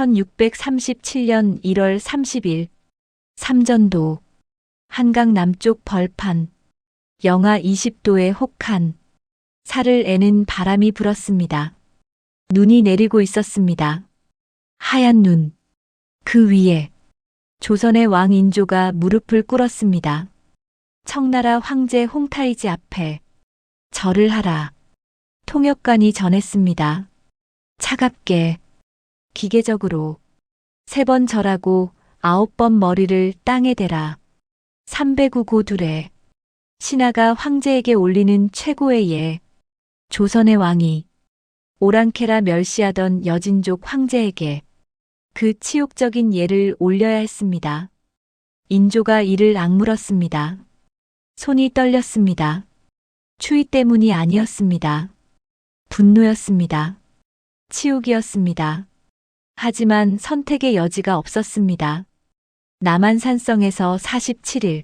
1637년 1월 30일 삼전도 한강 남쪽 벌판 영하 20도의 혹한 살을 애는 바람이 불었습니다. 눈이 내리고 있었습니다. 하얀 눈. 그 위에 조선의 왕 인조가 무릎을 꿇었습니다. 청나라 황제 홍타이지 앞에 절을 하라. 통역관이 전했습니다. 차갑게, 기계적으로 3번 절하고 9번 머리를 땅에 대라. 309 고둘에 신하가 황제에게 올리는 최고의 예. 조선의 왕이 오랑캐라 멸시하던 여진족 황제에게 그 치욕적인 예를 올려야 했습니다. 인조가 이를 악물었습니다. 손이 떨렸습니다. 추위 때문이 아니었습니다. 분노였습니다. 치욕이었습니다. 하지만 선택의 여지가 없었습니다. 남한산성에서 47일,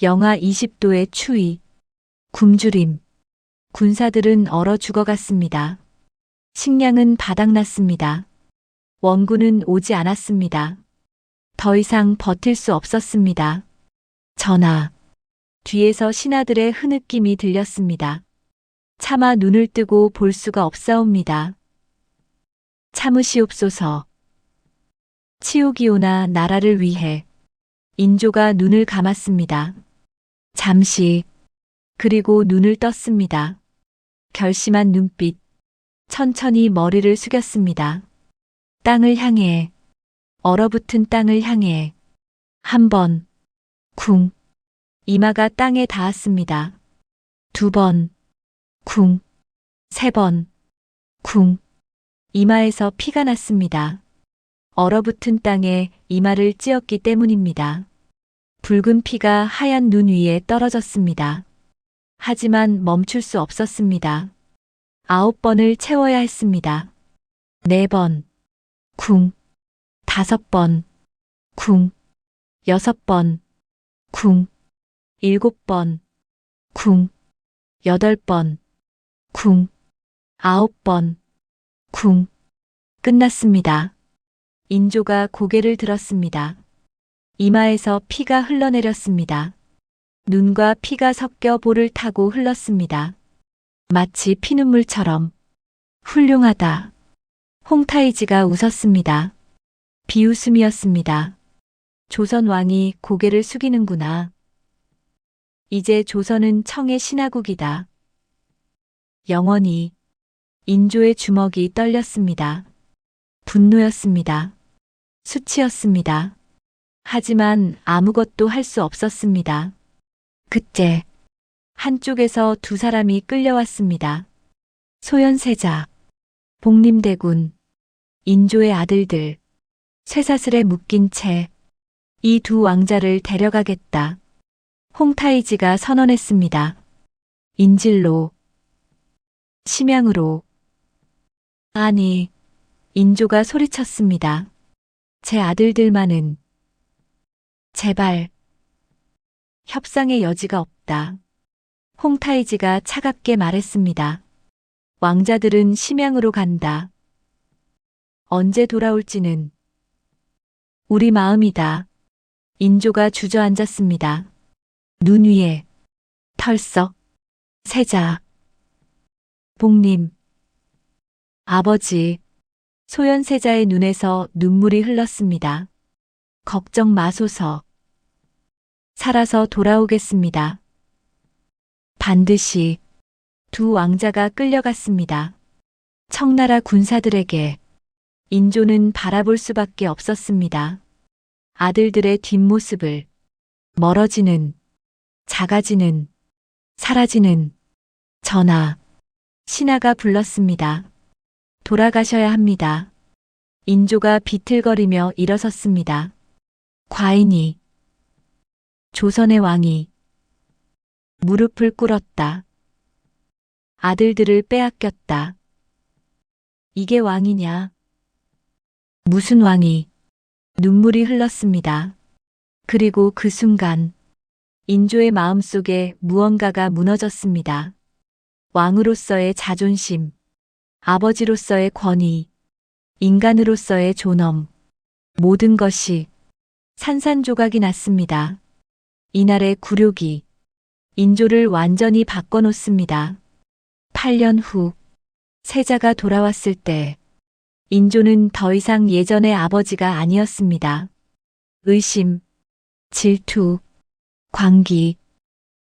영하 20도의 추위, 굶주림, 군사들은 얼어 죽어갔습니다. 식량은 바닥났습니다. 원군은 오지 않았습니다. 더 이상 버틸 수 없었습니다. 전하, 뒤에서 신하들의 흐느낌이 들렸습니다. 차마 눈을 뜨고 볼 수가 없사옵니다. 참으시옵소서. 치욕이오나 나라를 위해. 인조가 눈을 감았습니다. 잠시, 그리고 눈을 떴습니다. 결심한 눈빛, 천천히 머리를 숙였습니다. 땅을 향해, 얼어붙은 땅을 향해, 한 번, 쿵, 이마가 땅에 닿았습니다. 2번, 쿵, 3번, 쿵, 이마에서 피가 났습니다. 얼어붙은 땅에 이마를 찧었기 때문입니다. 붉은 피가 하얀 눈 위에 떨어졌습니다. 하지만 멈출 수 없었습니다. 9번을 채워야 했습니다. 4번, 쿵, 5번, 쿵, 6번, 쿵, 7번, 쿵, 8번, 쿵, 9번, 쿵. 끝났습니다. 인조가 고개를 들었습니다. 이마에서 피가 흘러내렸습니다. 눈과 피가 섞여 볼을 타고 흘렀습니다. 마치 피눈물처럼. 훌륭하다. 홍타이지가 웃었습니다. 비웃음이었습니다. 조선 왕이 고개를 숙이는구나. 이제 조선은 청의 신하국이다. 영원히. 인조의 주먹이 떨렸습니다. 분노였습니다. 수치였습니다. 하지만 아무것도 할 수 없었습니다. 그때 한쪽에서 2 사람이 끌려왔습니다. 소현세자, 복림대군, 인조의 아들들, 쇠사슬에 묶인 채 이 2 왕자를 데려가겠다. 홍타이지가 선언했습니다. 인질로, 심양으로. 아니, 인조가 소리쳤습니다. 제 아들들만은. 제발. 협상의 여지가 없다. 홍타이지가 차갑게 말했습니다. 왕자들은 심양으로 간다. 언제 돌아올지는 우리 마음이다. 인조가 주저앉았습니다. 눈 위에 털썩. 세자. 복림. 아버지. 소현세자의 눈에서 눈물이 흘렀습니다. 걱정 마소서. 살아서 돌아오겠습니다. 반드시. 2 왕자가 끌려갔습니다. 청나라 군사들에게 인조는 바라볼 수밖에 없었습니다. 아들들의 뒷모습을. 멀어지는, 작아지는, 사라지는. 전하. 신하가 불렀습니다. 돌아가셔야 합니다. 인조가 비틀거리며 일어섰습니다. 과인이. 조선의 왕이. 무릎을 꿇었다. 아들들을 빼앗겼다. 이게 왕이냐? 무슨 왕이? 눈물이 흘렀습니다. 그리고 그 순간 인조의 마음속에 무언가가 무너졌습니다. 왕으로서의 자존심, 아버지로서의 권위, 인간으로서의 존엄, 모든 것이 산산조각이 났습니다. 이날의 굴욕이 인조를 완전히 바꿔놓습니다. 8년 후 세자가 돌아왔을 때 인조는 더 이상 예전의 아버지가 아니었습니다. 의심, 질투, 광기,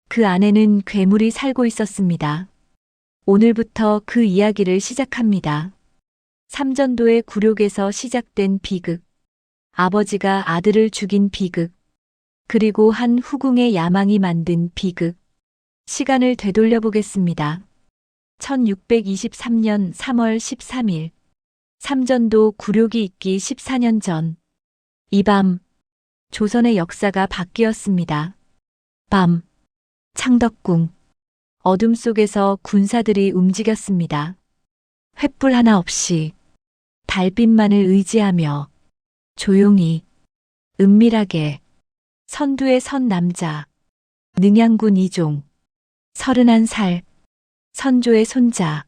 그 안에는 괴물이 살고 있었습니다. 오늘부터 그 이야기를 시작합니다. 삼전도의 굴욕에서 시작된 비극, 아버지가 아들을 죽인 비극, 그리고 한 후궁의 야망이 만든 비극. 시간을 되돌려 보겠습니다. 1623년 3월 13일, 삼전도 굴욕이 있기 14년 전. 이 밤, 조선의 역사가 바뀌었습니다. 밤, 창덕궁, 어둠 속에서 군사들이 움직였습니다. 횃불 하나 없이 달빛만을 의지하며 조용히, 은밀하게 선두에 선 남자, 능양군 이종, 31살, 선조의 손자,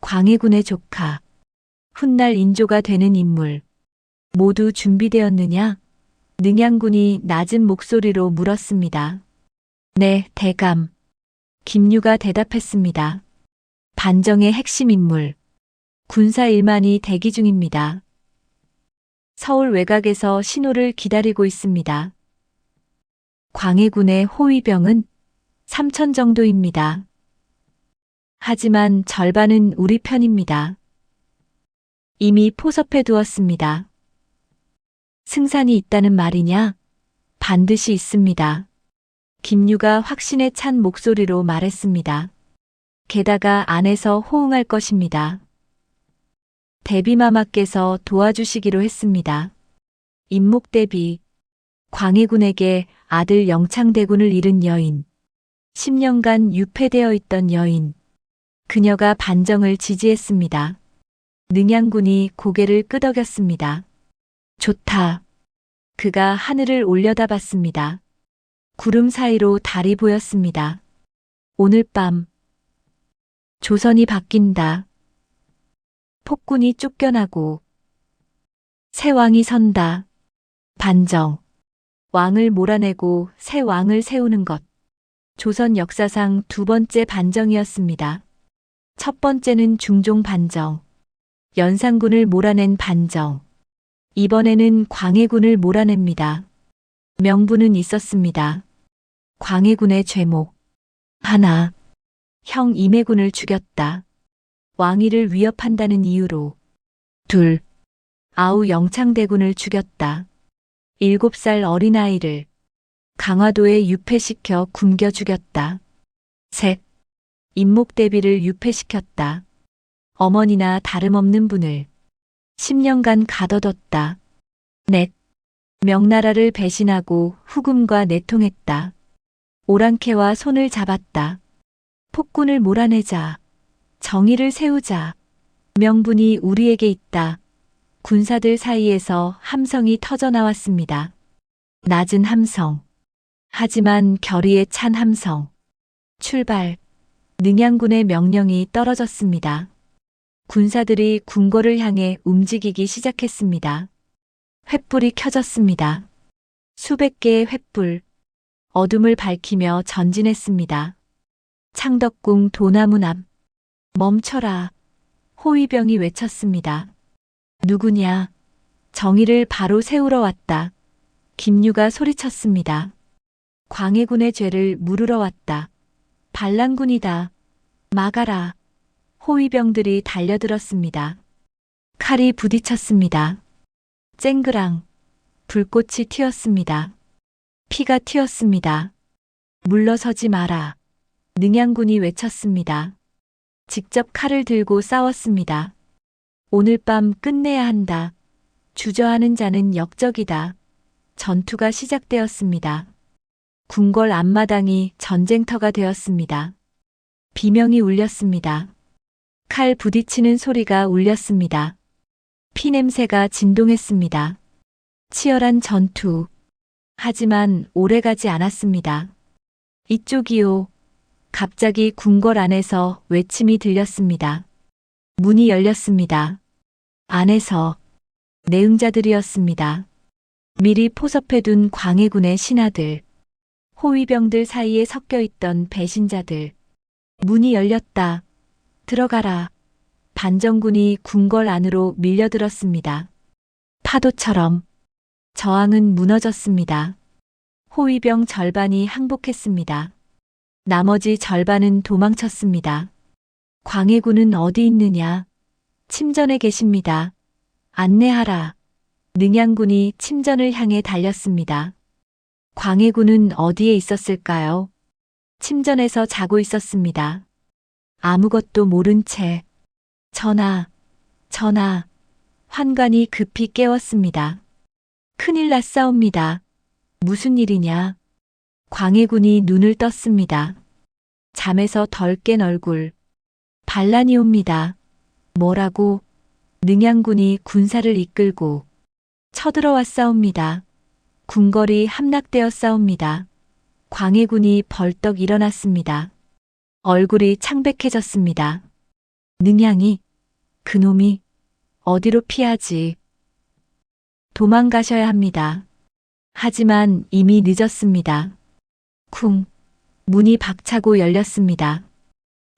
광해군의 조카, 훗날 인조가 되는 인물, 모두 준비되었느냐? 능양군이 낮은 목소리로 물었습니다. 네, 대감. 김유가 대답했습니다. 반정의 핵심 인물, 군사 1만이 대기 중입니다. 서울 외곽에서 신호를 기다리고 있습니다. 광해군의 호위병은 3천 정도입니다. 하지만 절반은 우리 편입니다. 이미 포섭해 두었습니다. 승산이 있다는 말이냐? 반드시 있습니다. 김유가 확신에 찬 목소리로 말했습니다. 게다가 안에서 호응할 것입니다. 대비마마께서 도와주시기로 했습니다. 임목대비, 광해군에게 아들 영창대군을 잃은 여인, 10년간 유폐되어 있던 여인, 그녀가 반정을 지지했습니다. 능양군이 고개를 끄덕였습니다. 좋다. 그가 하늘을 올려다봤습니다. 구름 사이로 달이 보였습니다. 오늘 밤 조선이 바뀐다. 폭군이 쫓겨나고 새 왕이 선다. 반정. 왕을 몰아내고 새 왕을 세우는 것. 조선 역사상 두 번째 반정이었습니다. 첫 번째는 중종 반정. 연산군을 몰아낸 반정. 이번에는 광해군을 몰아냅니다. 명분은 있었습니다. 광해군의 죄목. 하나. 형 임해군을 죽였다. 왕위를 위협한다는 이유로. 둘. 아우 영창대군을 죽였다. 7살 어린아이를 강화도에 유폐시켜 굶겨 죽였다. 셋. 임목대비를 유폐시켰다. 어머니나 다름없는 분을 10년간 가둬뒀다. 넷. 명나라를 배신하고 후금과 내통했다. 오랑캐와 손을 잡았다. 폭군을 몰아내자. 정의를 세우자. 명분이 우리에게 있다. 군사들 사이에서 함성이 터져나왔습니다. 낮은 함성. 하지만 결의에 찬 함성. 출발. 능양군의 명령이 떨어졌습니다. 군사들이 궁궐을 향해 움직이기 시작했습니다. 횃불이 켜졌습니다. 수백 개의 횃불, 어둠을 밝히며 전진했습니다. 창덕궁 도나문 앞, 멈춰라. 호위병이 외쳤습니다. 누구냐? 정의를 바로 세우러 왔다. 김유가 소리쳤습니다. 광해군의 죄를 물으러 왔다. 반란군이다. 막아라. 호위병들이 달려들었습니다. 칼이 부딪혔습니다. 쨍그랑 불꽃이 튀었습니다. 피가 튀었습니다. 물러서지 마라. 능양군이 외쳤습니다. 직접 칼을 들고 싸웠습니다. 오늘 밤 끝내야 한다. 주저하는 자는 역적이다. 전투가 시작되었습니다. 궁궐 앞마당이 전쟁터가 되었습니다. 비명이 울렸습니다. 칼 부딪히는 소리가 울렸습니다. 피냄새가 진동했습니다. 치열한 전투. 하지만 오래가지 않았습니다. 이쪽이요. 갑자기 궁궐 안에서 외침이 들렸습니다. 문이 열렸습니다. 안에서 내응자들이었습니다. 미리 포섭해둔 광해군의 신하들, 호위병들 사이에 섞여 있던 배신자들. 문이 열렸다. 들어가라. 반정군이 궁궐 안으로 밀려들었습니다. 파도처럼 저항은 무너졌습니다. 호위병 절반이 항복했습니다. 나머지 절반은 도망쳤습니다. 광해군은 어디 있느냐? 침전에 계십니다. 안내하라. 능양군이 침전을 향해 달렸습니다. 광해군은 어디에 있었을까요? 침전에서 자고 있었습니다. 아무것도 모른 채. 전하, 전하. 환관이 급히 깨웠습니다. 큰일 났사옵니다. 무슨 일이냐? 광해군이 눈을 떴습니다. 잠에서 덜 깬 얼굴. 반란이 옵니다. 뭐라고? 능양군이 군사를 이끌고 쳐들어왔사옵니다. 궁궐이 함락되었사옵니다. 광해군이 벌떡 일어났습니다. 얼굴이 창백해졌습니다. 능양이, 그놈이 어디로 피하지? 도망가셔야 합니다. 하지만 이미 늦었습니다. 쿵, 문이 박차고 열렸습니다.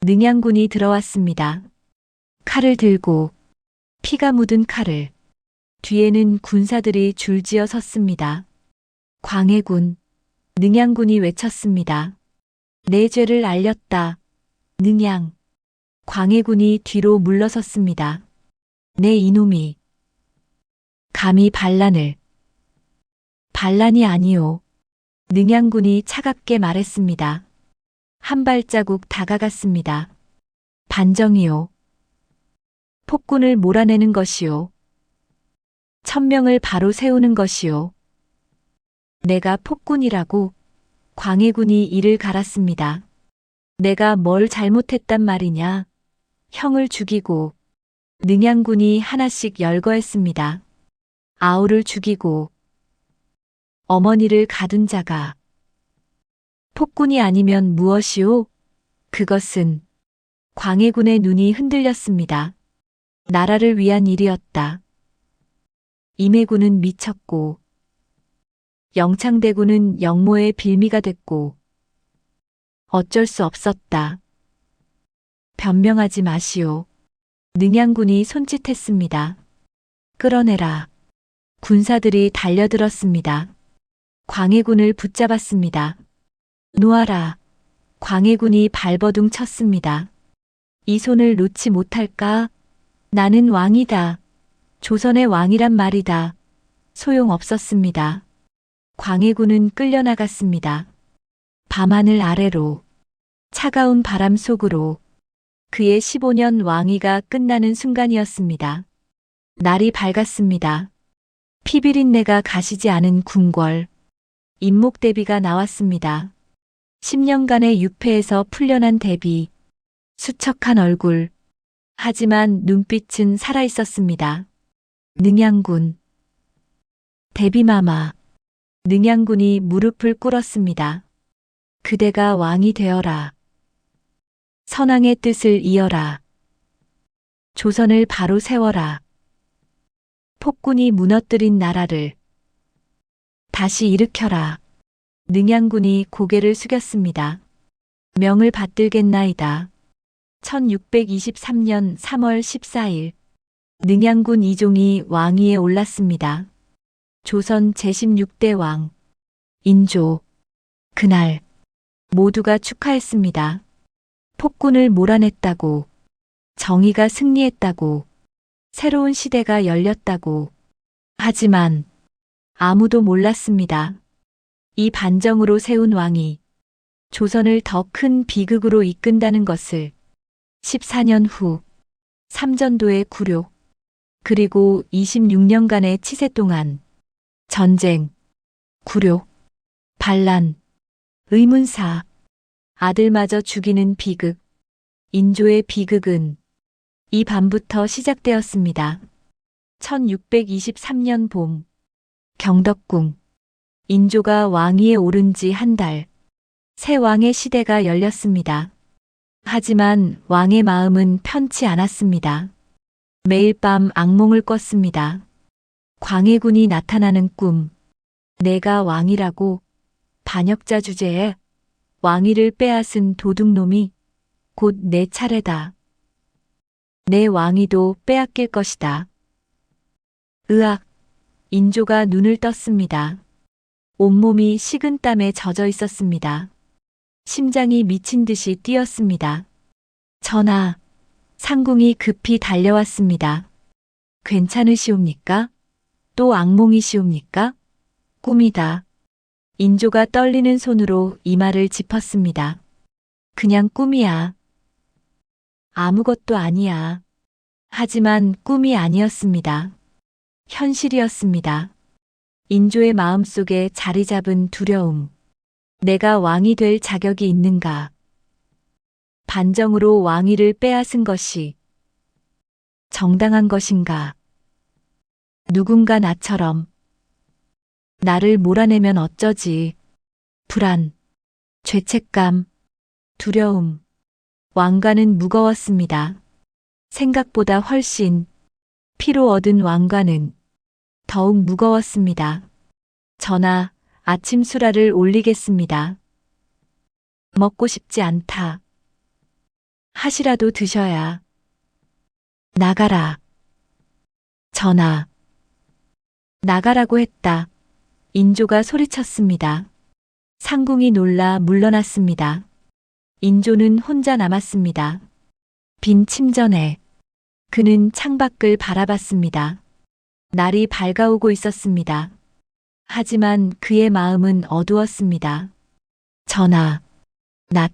능양군이 들어왔습니다. 칼을 들고, 피가 묻은 칼을. 뒤에는 군사들이 줄지어 섰습니다. 광해군, 능양군이 외쳤습니다. 내 죄를 알렸다. 능양. 광해군이 뒤로 물러섰습니다. 내 이놈이. 감히 반란을. 반란이 아니오. 능양군이 차갑게 말했습니다. 한 발자국 다가갔습니다. 반정이오. 폭군을 몰아내는 것이오. 천명을 바로 세우는 것이오. 내가 폭군이라고? 광해군이 이를 갈았습니다. 내가 뭘 잘못했단 말이냐? 형을 죽이고. 능양군이 하나씩 열거했습니다. 아우를 죽이고. 어머니를 가둔 자가. 폭군이 아니면 무엇이오? 그것은. 광해군의 눈이 흔들렸습니다. 나라를 위한 일이었다. 임해군은 미쳤고, 영창대군은 영모의 빌미가 됐고, 어쩔 수 없었다. 변명하지 마시오. 능양군이 손짓했습니다. 끌어내라. 군사들이 달려들었습니다. 광해군을 붙잡았습니다. 놓아라. 광해군이 발버둥 쳤습니다. 이 손을 놓지 못할까? 나는 왕이다. 조선의 왕이란 말이다. 소용없었습니다. 광해군은 끌려나갔습니다. 밤하늘 아래로, 차가운 바람 속으로. 그의 15년 왕위가 끝나는 순간이었습니다. 날이 밝았습니다. 피비린내가 가시지 않은 궁궐. 임목대비가 나왔습니다. 10년간의 유폐에서 풀려난 대비. 수척한 얼굴. 하지만 눈빛은 살아있었습니다. 능양군. 대비마마. 능양군이 무릎을 꿇었습니다. 그대가 왕이 되어라. 선왕의 뜻을 이어라. 조선을 바로 세워라. 폭군이 무너뜨린 나라를 다시 일으켜라. 능양군이 고개를 숙였습니다. 명을 받들겠나이다. 1623년 3월 14일 능양군 이종이 왕위에 올랐습니다. 조선 제16대 왕 인조. 그날 모두가 축하했습니다. 폭군을 몰아냈다고, 정의가 승리했다고, 새로운 시대가 열렸다고. 하지만 아무도 몰랐습니다. 이 반정으로 세운 왕이 조선을 더 큰 비극으로 이끈다는 것을. 14년 후 삼전도의 굴욕, 그리고 26년간의 치세 동안 전쟁, 굴욕, 반란, 의문사, 아들마저 죽이는 비극. 인조의 비극은 이 밤부터 시작되었습니다. 1623년 봄, 경덕궁. 인조가 왕위에 오른 지 한 달, 새 왕의 시대가 열렸습니다. 하지만 왕의 마음은 편치 않았습니다. 매일 밤 악몽을 꿨습니다. 광해군이 나타나는 꿈. 내가 왕이라고 반역자 주제에 왕위를 빼앗은 도둑놈이 곧 내 차례다. 내 왕위도 빼앗길 것이다. 으악! 인조가 눈을 떴습니다. 온몸이 식은땀에 젖어 있었습니다. 심장이 미친 듯이 뛰었습니다. 전하, 상궁이 급히 달려왔습니다. 괜찮으시옵니까? 또 악몽이시옵니까? 꿈이다. 인조가 떨리는 손으로 이마를 짚었습니다. 그냥 꿈이야. 아무것도 아니야. 하지만 꿈이 아니었습니다. 현실이었습니다. 인조의 마음속에 자리 잡은 두려움. 내가 왕이 될 자격이 있는가? 반정으로 왕위를 빼앗은 것이 정당한 것인가? 누군가 나처럼 나를 몰아내면 어쩌지? 불안, 죄책감, 두려움. 왕관은 무거웠습니다. 생각보다 훨씬. 피로 얻은 왕관은 더욱 무거웠습니다. 전하, 아침 수라를 올리겠습니다. 먹고 싶지 않다. 하시라도 드셔야. 나가라. 전하. 나가라고 했다. 인조가 소리쳤습니다. 상궁이 놀라 물러났습니다. 인조는 혼자 남았습니다. 빈 침전에 그는 창밖을 바라봤습니다. 날이 밝아오고 있었습니다. 하지만 그의 마음은 어두웠습니다. 전하, 낮.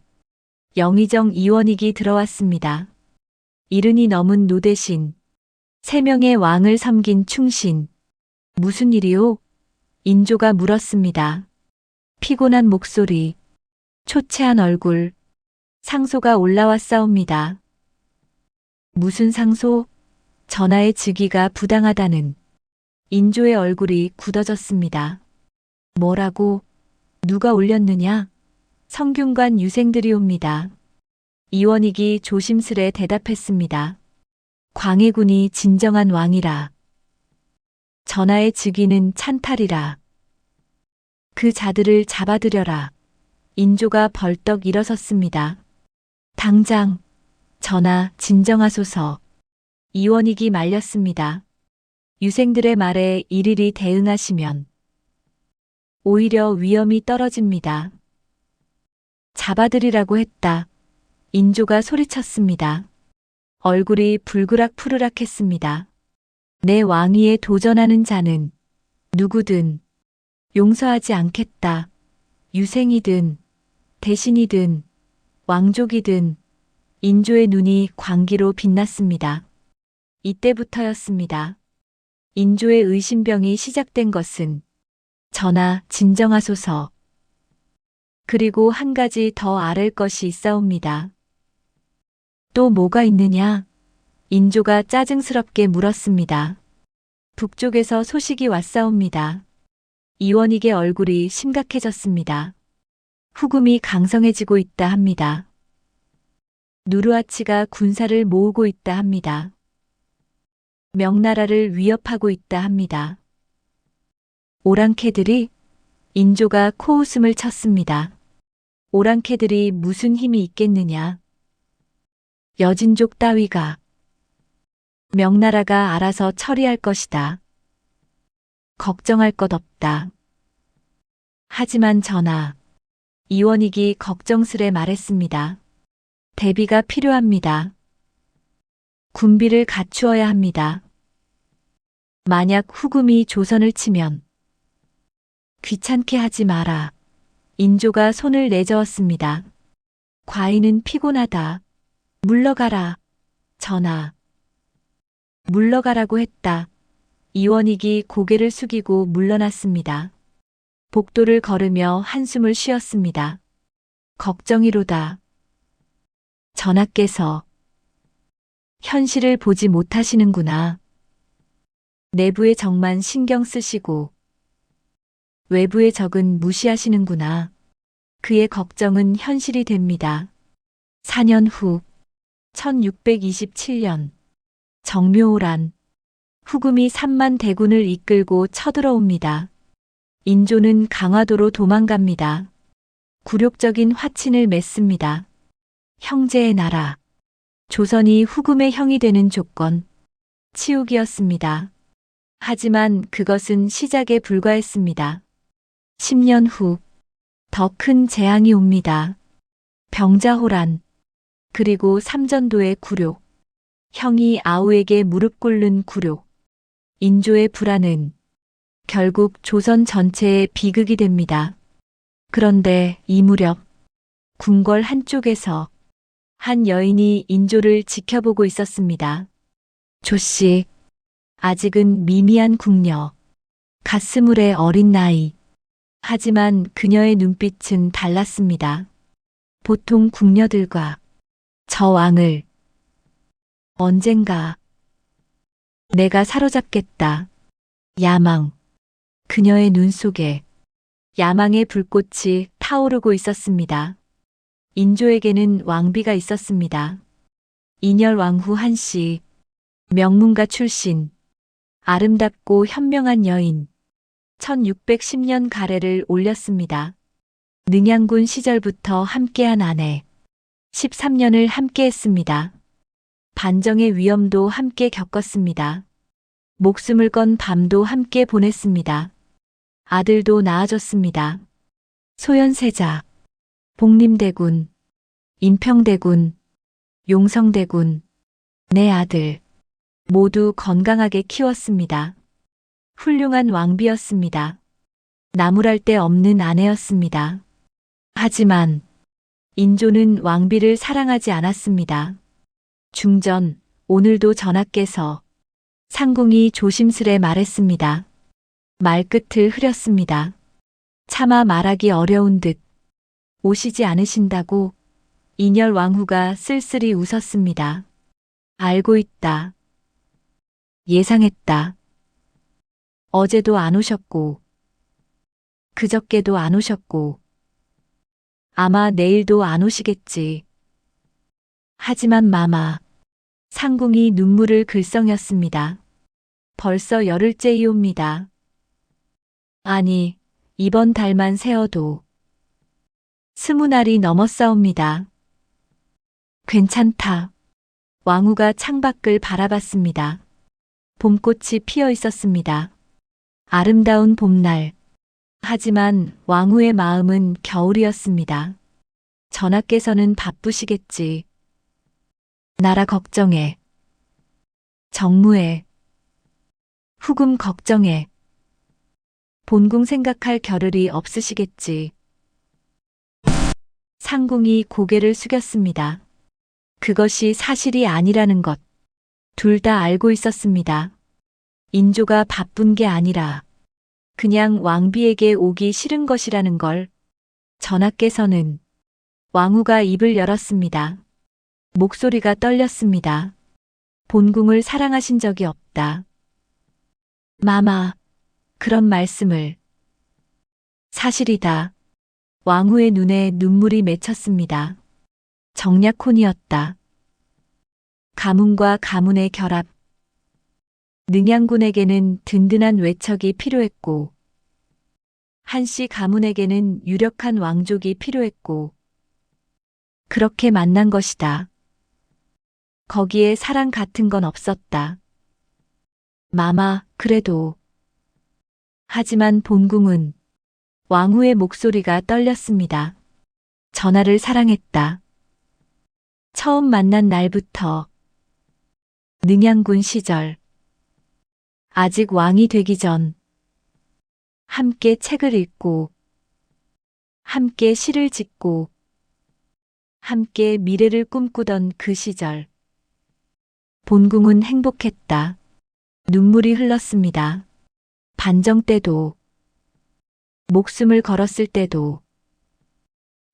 영의정 이원익이 들어왔습니다. 이른이 넘은 노대신, 3명의 왕을 섬긴 충신. 무슨 일이오? 인조가 물었습니다. 피곤한 목소리, 초췌한 얼굴, 상소가 올라왔사옵니다. 무슨 상소? 전하의 즉위가 부당하다는. 인조의 얼굴이 굳어졌습니다. 뭐라고? 누가 올렸느냐? 성균관 유생들이 옵니다. 이원익이 조심스레 대답했습니다. 광해군이 진정한 왕이라. 전하의 즉위는 찬탈이라. 그 자들을 잡아들여라. 인조가 벌떡 일어섰습니다. 당장, 전하, 진정하소서. 이원익이 말렸습니다. 유생들의 말에 일일이 대응하시면 오히려 위험이 떨어집니다. 잡아들이라고 했다. 인조가 소리쳤습니다. 얼굴이 불그락푸르락했습니다. 내 왕위에 도전하는 자는 누구든 용서하지 않겠다. 유생이든 대신이든 왕족이든. 인조의 눈이 광기로 빛났습니다. 이때부터였습니다. 인조의 의심병이 시작된 것은 전하, 진정하소서. 그리고 한 가지 더 아랠 것이 있사옵니다. 또 뭐가 있느냐? 인조가 짜증스럽게 물었습니다. 북쪽에서 소식이 왔사옵니다. 이원익의 얼굴이 심각해졌습니다. 후금이 강성해지고 있다 합니다. 누르하치가 군사를 모으고 있다 합니다. 명나라를 위협하고 있다 합니다. 오랑캐들이? 인조가 코웃음을 쳤습니다. 오랑캐들이 무슨 힘이 있겠느냐? 여진족 따위가. 명나라가 알아서 처리할 것이다. 걱정할 것 없다. 하지만 전하, 이원익이 걱정스레 말했습니다. 대비가 필요합니다. 군비를 갖추어야 합니다. 만약 후금이 조선을 치면 귀찮게 하지 마라. 인조가 손을 내저었습니다. 과인은 피곤하다. 물러가라. 전하. 물러가라고 했다. 이원익이 고개를 숙이고 물러났습니다. 복도를 걸으며 한숨을 쉬었습니다. 걱정이로다. 전하께서 현실을 보지 못하시는구나. 내부의 적만 신경 쓰시고 외부의 적은 무시하시는구나. 그의 걱정은 현실이 됩니다. 4년 후 1627년 정묘호란 후금이 3만 대군을 이끌고 쳐들어옵니다. 인조는 강화도로 도망갑니다. 굴욕적인 화친을 맺습니다. 형제의 나라. 조선이 후금의 형이 되는 조건. 치욱이었습니다. 하지만 그것은 시작에 불과했습니다. 10년 후, 더 큰 재앙이 옵니다. 병자호란, 그리고 삼전도의 굴욕, 형이 아우에게 무릎 꿇는 굴욕, 인조의 불안은 결국 조선 전체의 비극이 됩니다. 그런데 이 무렵, 궁궐 한쪽에서 한 여인이 인조를 지켜보고 있었습니다. 조씨, 아직은 미미한 궁녀, 갓스물의 어린 나이. 하지만 그녀의 눈빛은 달랐습니다. 보통 궁녀들과 저 왕을 언젠가 내가 사로잡겠다. 야망. 그녀의 눈 속에 야망의 불꽃이 타오르고 있었습니다. 인조에게는 왕비가 있었습니다. 인열 왕후 한씨, 명문가 출신, 아름답고 현명한 여인, 1610년 가래를 올렸습니다. 능양군 시절부터 함께한 아내, 13년을 함께했습니다. 반정의 위험도 함께 겪었습니다. 목숨을 건 밤도 함께 보냈습니다. 아들도 낳아줬습니다. 소현세자, 복림대군, 인평대군, 용성대군, 내 아들 모두 건강하게 키웠습니다. 훌륭한 왕비였습니다. 나무랄 데 없는 아내였습니다. 하지만 인조는 왕비를 사랑하지 않았습니다. 중전, 오늘도 전하께서 상궁이 조심스레 말했습니다. 말끝을 흐렸습니다. 차마 말하기 어려운 듯 오시지 않으신다고 인열 왕후가 쓸쓸히 웃었습니다. 알고 있다. 예상했다. 어제도 안 오셨고, 그저께도 안 오셨고, 아마 내일도 안 오시겠지. 하지만 마마, 상궁이 눈물을 글썽였습니다. 벌써 열흘째이옵니다. 아니, 이번 달만 세어도 20날이 넘었사옵니다. 괜찮다. 왕후가 창밖을 바라봤습니다. 봄꽃이 피어 있었습니다. 아름다운 봄날. 하지만 왕후의 마음은 겨울이었습니다. 전하께서는 바쁘시겠지. 나라 걱정해. 정무해. 후금 걱정해. 본궁 생각할 겨를이 없으시겠지. 상궁이 고개를 숙였습니다. 그것이 사실이 아니라는 것. 둘 다 알고 있었습니다. 인조가 바쁜 게 아니라 그냥 왕비에게 오기 싫은 것이라는 걸. 전하께서는 왕후가 입을 열었습니다. 목소리가 떨렸습니다. 본궁을 사랑하신 적이 없다. 마마, 그런 말씀을. 사실이다. 왕후의 눈에 눈물이 맺혔습니다. 정략혼이었다. 가문과 가문의 결합. 능양군에게는 든든한 외척이 필요했고, 한씨 가문에게는 유력한 왕족이 필요했고, 그렇게 만난 것이다. 거기에 사랑 같은 건 없었다. 마마, 그래도. 하지만 본궁은 왕후의 목소리가 떨렸습니다. 전하를 사랑했다. 처음 만난 날부터. 능양군 시절. 아직 왕이 되기 전. 함께 책을 읽고, 함께 시를 짓고, 함께 미래를 꿈꾸던 그 시절. 본궁은 행복했다. 눈물이 흘렀습니다. 반정 때도, 목숨을 걸었을 때도,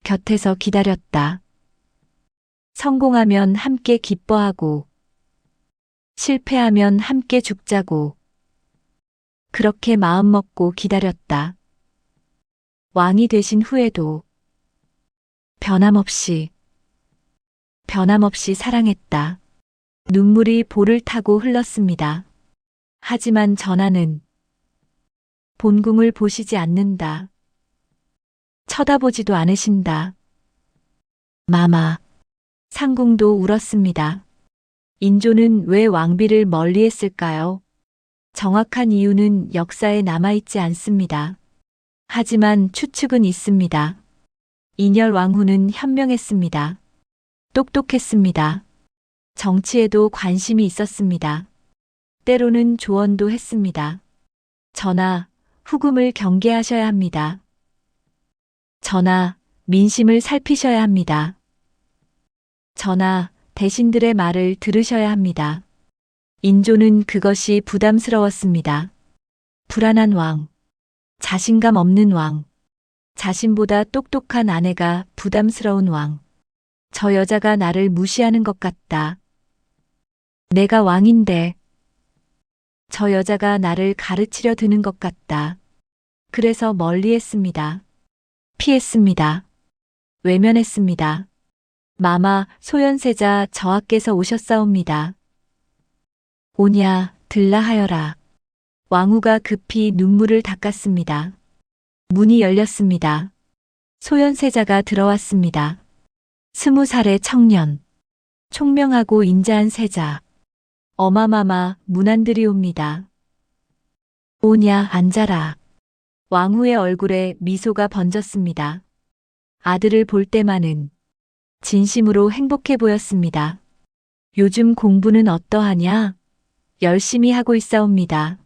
곁에서 기다렸다. 성공하면 함께 기뻐하고, 실패하면 함께 죽자고, 그렇게 마음먹고 기다렸다. 왕이 되신 후에도 변함없이 사랑했다. 눈물이 볼을 타고 흘렀습니다. 하지만 전하는 본궁을 보시지 않는다. 쳐다보지도 않으신다. 마마. 상궁도 울었습니다. 인조는 왜 왕비를 멀리했을까요? 정확한 이유는 역사에 남아있지 않습니다. 하지만 추측은 있습니다. 인열 왕후는 현명했습니다. 똑똑했습니다. 정치에도 관심이 있었습니다. 때로는 조언도 했습니다. 전하, 후금을 경계하셔야 합니다. 전하, 민심을 살피셔야 합니다. 전하, 대신들의 말을 들으셔야 합니다. 인조는 그것이 부담스러웠습니다. 불안한 왕, 자신감 없는 왕, 자신보다 똑똑한 아내가 부담스러운 왕. 저 여자가 나를 무시하는 것 같다. 내가 왕인데 저 여자가 나를 가르치려 드는 것 같다. 그래서 멀리했습니다. 피했습니다. 외면했습니다. 마마, 소현세자 저하께서 오셨사옵니다. 오냐, 들라 하여라. 왕후가 급히 눈물을 닦았습니다. 문이 열렸습니다. 소현세자가 들어왔습니다. 20살의 청년. 총명하고 인자한 세자. 어마마마, 문안드리옵니다. 오냐, 앉아라. 왕후의 얼굴에 미소가 번졌습니다. 아들을 볼 때만은 진심으로 행복해 보였습니다. 요즘 공부는 어떠하냐? 열심히 하고 있사옵니다.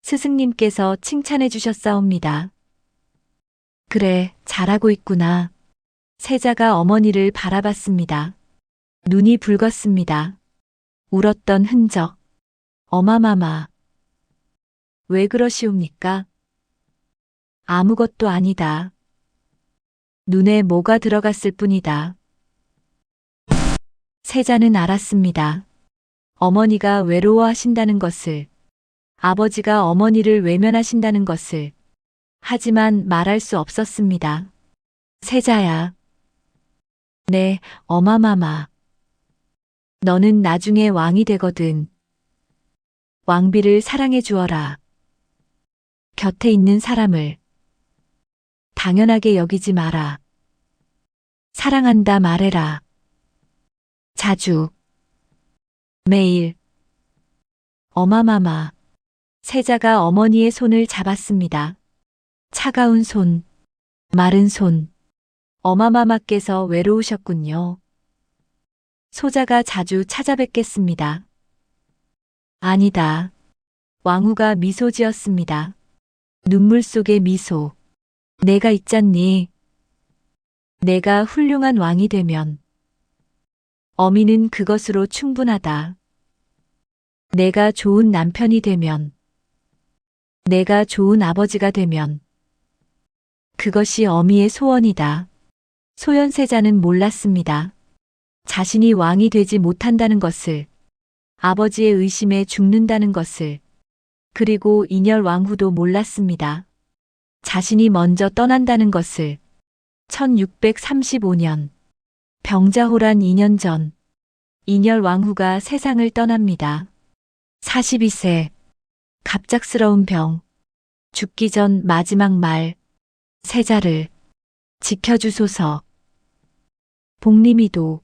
스승님께서 칭찬해 주셨사옵니다. 그래, 잘하고 있구나. 세자가 어머니를 바라봤습니다. 눈이 붉었습니다. 울었던 흔적. 어마마마. 왜 그러시옵니까? 아무것도 아니다. 눈에 뭐가 들어갔을 뿐이다. 세자는 알았습니다. 어머니가 외로워하신다는 것을, 아버지가 어머니를 외면하신다는 것을. 하지만 말할 수 없었습니다. 세자야. 네, 어마마마. 너는 나중에 왕이 되거든. 왕비를 사랑해 주어라. 곁에 있는 사람을 당연하게 여기지 마라. 사랑한다 말해라. 자주. 매일. 어마마마. 세자가 어머니의 손을 잡았습니다. 차가운 손, 마른 손. 어마마마께서 외로우셨군요. 소자가 자주 찾아뵙겠습니다. 아니다. 왕후가 미소 지었습니다. 눈물 속의 미소. 내가 있잖니. 내가 훌륭한 왕이 되면 어미는 그것으로 충분하다. 내가 좋은 남편이 되면, 내가 좋은 아버지가 되면 그것이 어미의 소원이다. 소현세자는 몰랐습니다. 자신이 왕이 되지 못한다는 것을, 아버지의 의심에 죽는다는 것을, 그리고 인열 왕후도 몰랐습니다. 자신이 먼저 떠난다는 것을. 1635년 병자호란 2년 전 인열 왕후가 세상을 떠납니다. 42세 갑작스러운 병. 죽기 전 마지막 말. 세자를 지켜주소서. 복림이도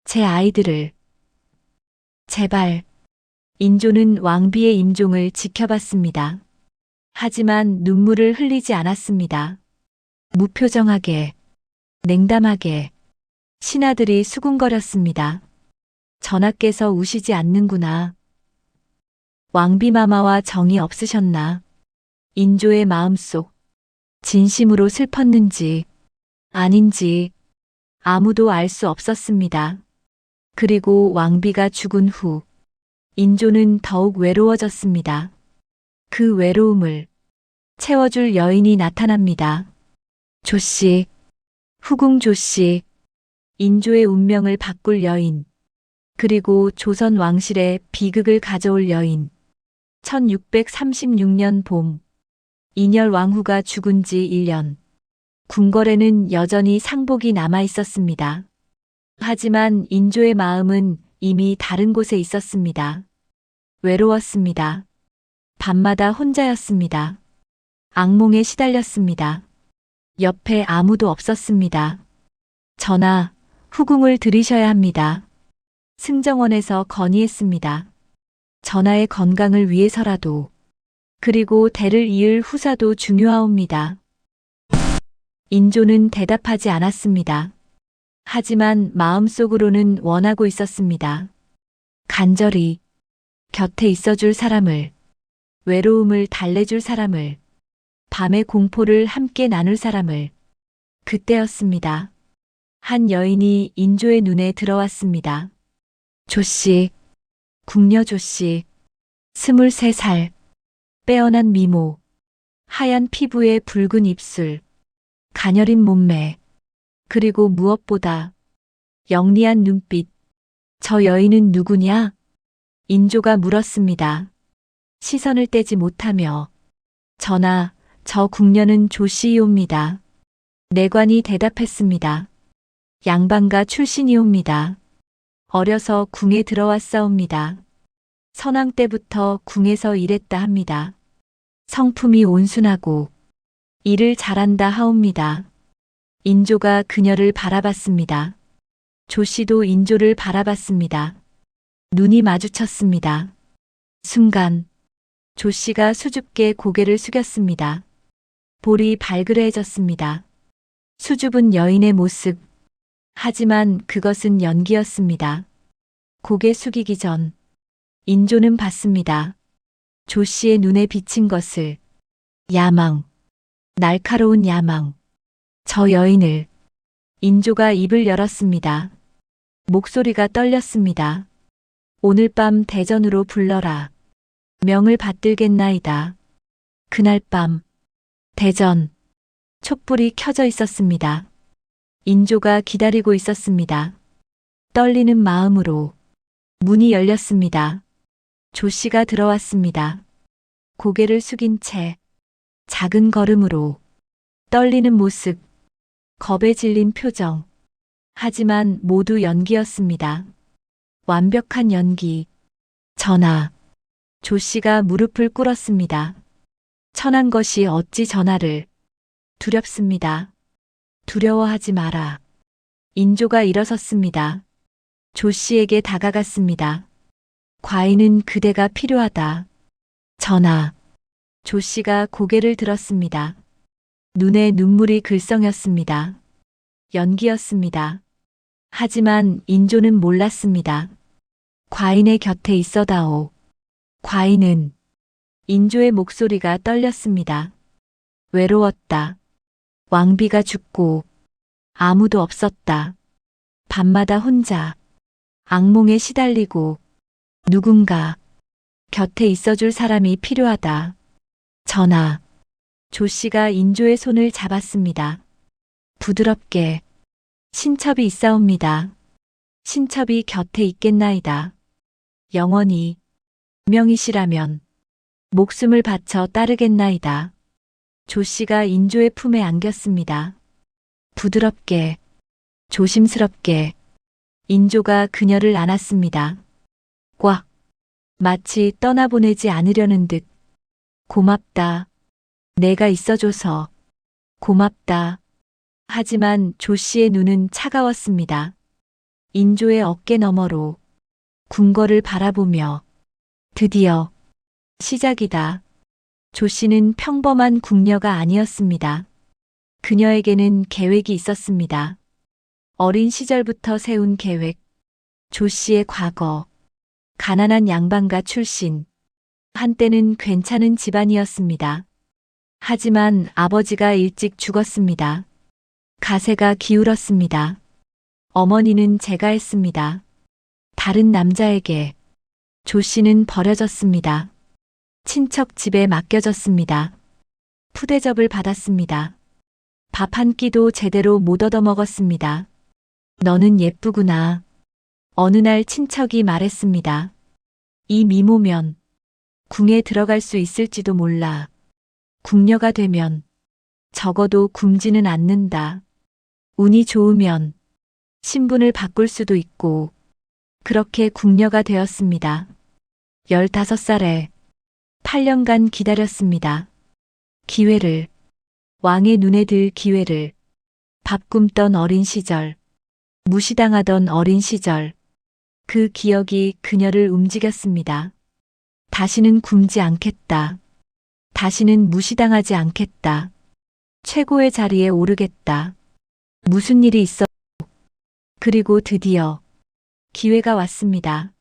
제 아이들을 제발. 인조는 왕비의 임종을 지켜봤습니다. 하지만 눈물을 흘리지 않았습니다. 무표정하게, 냉담하게 신하들이 수군거렸습니다. 전하께서 우시지 않는구나. 왕비마마와 정이 없으셨나? 인조의 마음속 진심으로 슬펐는지 아닌지 아무도 알 수 없었습니다. 그리고 왕비가 죽은 후 인조는 더욱 외로워졌습니다. 그 외로움을 채워줄 여인이 나타납니다. 조씨, 후궁 조씨, 인조의 운명을 바꿀 여인, 그리고 조선 왕실의 비극을 가져올 여인. 1636년 봄, 인열 왕후가 죽은 지 1년. 궁궐에는 여전히 상복이 남아 있었습니다. 하지만 인조의 마음은 이미 다른 곳에 있었습니다. 외로웠습니다. 밤마다 혼자였습니다. 악몽에 시달렸습니다. 옆에 아무도 없었습니다. 전하, 후궁을 들이셔야 합니다. 승정원에서 건의했습니다. 전하의 건강을 위해서라도, 그리고 대를 이을 후사도 중요하옵니다. 인조는 대답하지 않았습니다. 하지만 마음속으로는 원하고 있었습니다. 간절히 곁에 있어줄 사람을, 외로움을 달래줄 사람을, 밤의 공포를 함께 나눌 사람을. 그때였습니다. 한 여인이 인조의 눈에 들어왔습니다. 조씨, 궁녀 조씨, 23살, 빼어난 미모, 하얀 피부에 붉은 입술, 가녀린 몸매, 그리고 무엇보다 영리한 눈빛. 저 여인은 누구냐? 인조가 물었습니다. 시선을 떼지 못하며. 전하, 저 궁녀는 조씨이옵니다. 내관이 대답했습니다. 양반가 출신이옵니다. 어려서 궁에 들어왔사옵니다. 선왕 때부터 궁에서 일했다 합니다. 성품이 온순하고 일을 잘한다 하옵니다. 인조가 그녀를 바라봤습니다. 조씨도 인조를 바라봤습니다. 눈이 마주쳤습니다. 순간 조씨가 수줍게 고개를 숙였습니다. 볼이 발그레해졌습니다. 수줍은 여인의 모습. 하지만 그것은 연기였습니다. 고개 숙이기 전 인조는 봤습니다. 조씨의 눈에 비친 것을. 야망. 날카로운 야망. 저 여인을. 인조가 입을 열었습니다. 목소리가 떨렸습니다. 오늘 밤 대전으로 불러라. 명을 받들겠나이다. 그날 밤 대전. 촛불이 켜져 있었습니다. 인조가 기다리고 있었습니다. 떨리는 마음으로. 문이 열렸습니다. 조씨가 들어왔습니다. 고개를 숙인 채 작은 걸음으로. 떨리는 모습, 겁에 질린 표정. 하지만 모두 연기였습니다. 완벽한 연기. 전하. 조씨가 무릎을 꿇었습니다. 천한 것이 어찌 전하를. 두렵습니다. 두려워하지 마라. 인조가 일어섰습니다. 조씨에게 다가갔습니다. 과인은 그대가 필요하다. 전하. 조씨가 고개를 들었습니다. 눈에 눈물이 글썽였습니다. 연기였습니다. 하지만 인조는 몰랐습니다. 과인의 곁에 있어다오. 과인은. 인조의 목소리가 떨렸습니다. 외로웠다. 왕비가 죽고 아무도 없었다. 밤마다 혼자 악몽에 시달리고 누군가 곁에 있어줄 사람이 필요하다. 전하. 조씨가 인조의 손을 잡았습니다. 부드럽게. 신첩이 있사옵니다. 신첩이 곁에 있겠나이다. 영원히. 명이시라면 목숨을 바쳐 따르겠나이다. 조씨가 인조의 품에 안겼습니다. 부드럽게. 조심스럽게. 인조가 그녀를 안았습니다. 꽉. 마치 떠나보내지 않으려는 듯. 고맙다. 내가 있어줘서. 고맙다. 하지만 조씨의 눈은 차가웠습니다. 인조의 어깨 너머로 궁궐을 바라보며. 드디어 시작이다. 조씨는 평범한 궁녀가 아니었습니다. 그녀에게는 계획이 있었습니다. 어린 시절부터 세운 계획. 조씨의 과거. 가난한 양반가 출신. 한때는 괜찮은 집안이었습니다. 하지만 아버지가 일찍 죽었습니다. 가세가 기울었습니다. 어머니는 제가 했습니다. 다른 남자에게. 조씨는 버려졌습니다. 친척 집에 맡겨졌습니다. 푸대접을 받았습니다. 밥 한 끼도 제대로 못 얻어먹었습니다. 너는 예쁘구나. 어느 날 친척이 말했습니다. 이 미모면 궁에 들어갈 수 있을지도 몰라. 궁녀가 되면 적어도 굶지는 않는다. 운이 좋으면 신분을 바꿀 수도 있고. 그렇게 궁녀가 되었습니다. 15살에 8년간 기다렸습니다. 기회를, 왕의 눈에 들 기회를, 밥 굶던 어린 시절, 무시당하던 어린 시절, 그 기억이 그녀를 움직였습니다. 다시는 굶지 않겠다. 다시는 무시당하지 않겠다. 최고의 자리에 오르겠다. 무슨 일이 있어? 그리고 드디어 기회가 왔습니다.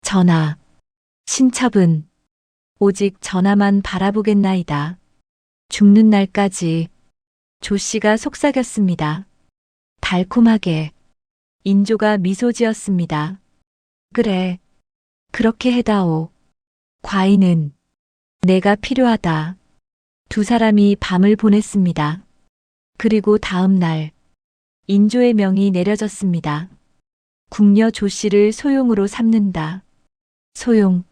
전하, 신첩은 오직 전하만 바라보겠나이다. 죽는 날까지. 조 씨가 속삭였습니다. 달콤하게. 인조가 미소 지었습니다. 그래, 그렇게 해다오. 과인은 내가 필요하다. 두 사람이 밤을 보냈습니다. 그리고 다음 날 인조의 명이 내려졌습니다. 궁녀 조 씨를 소용으로 삼는다. 소용,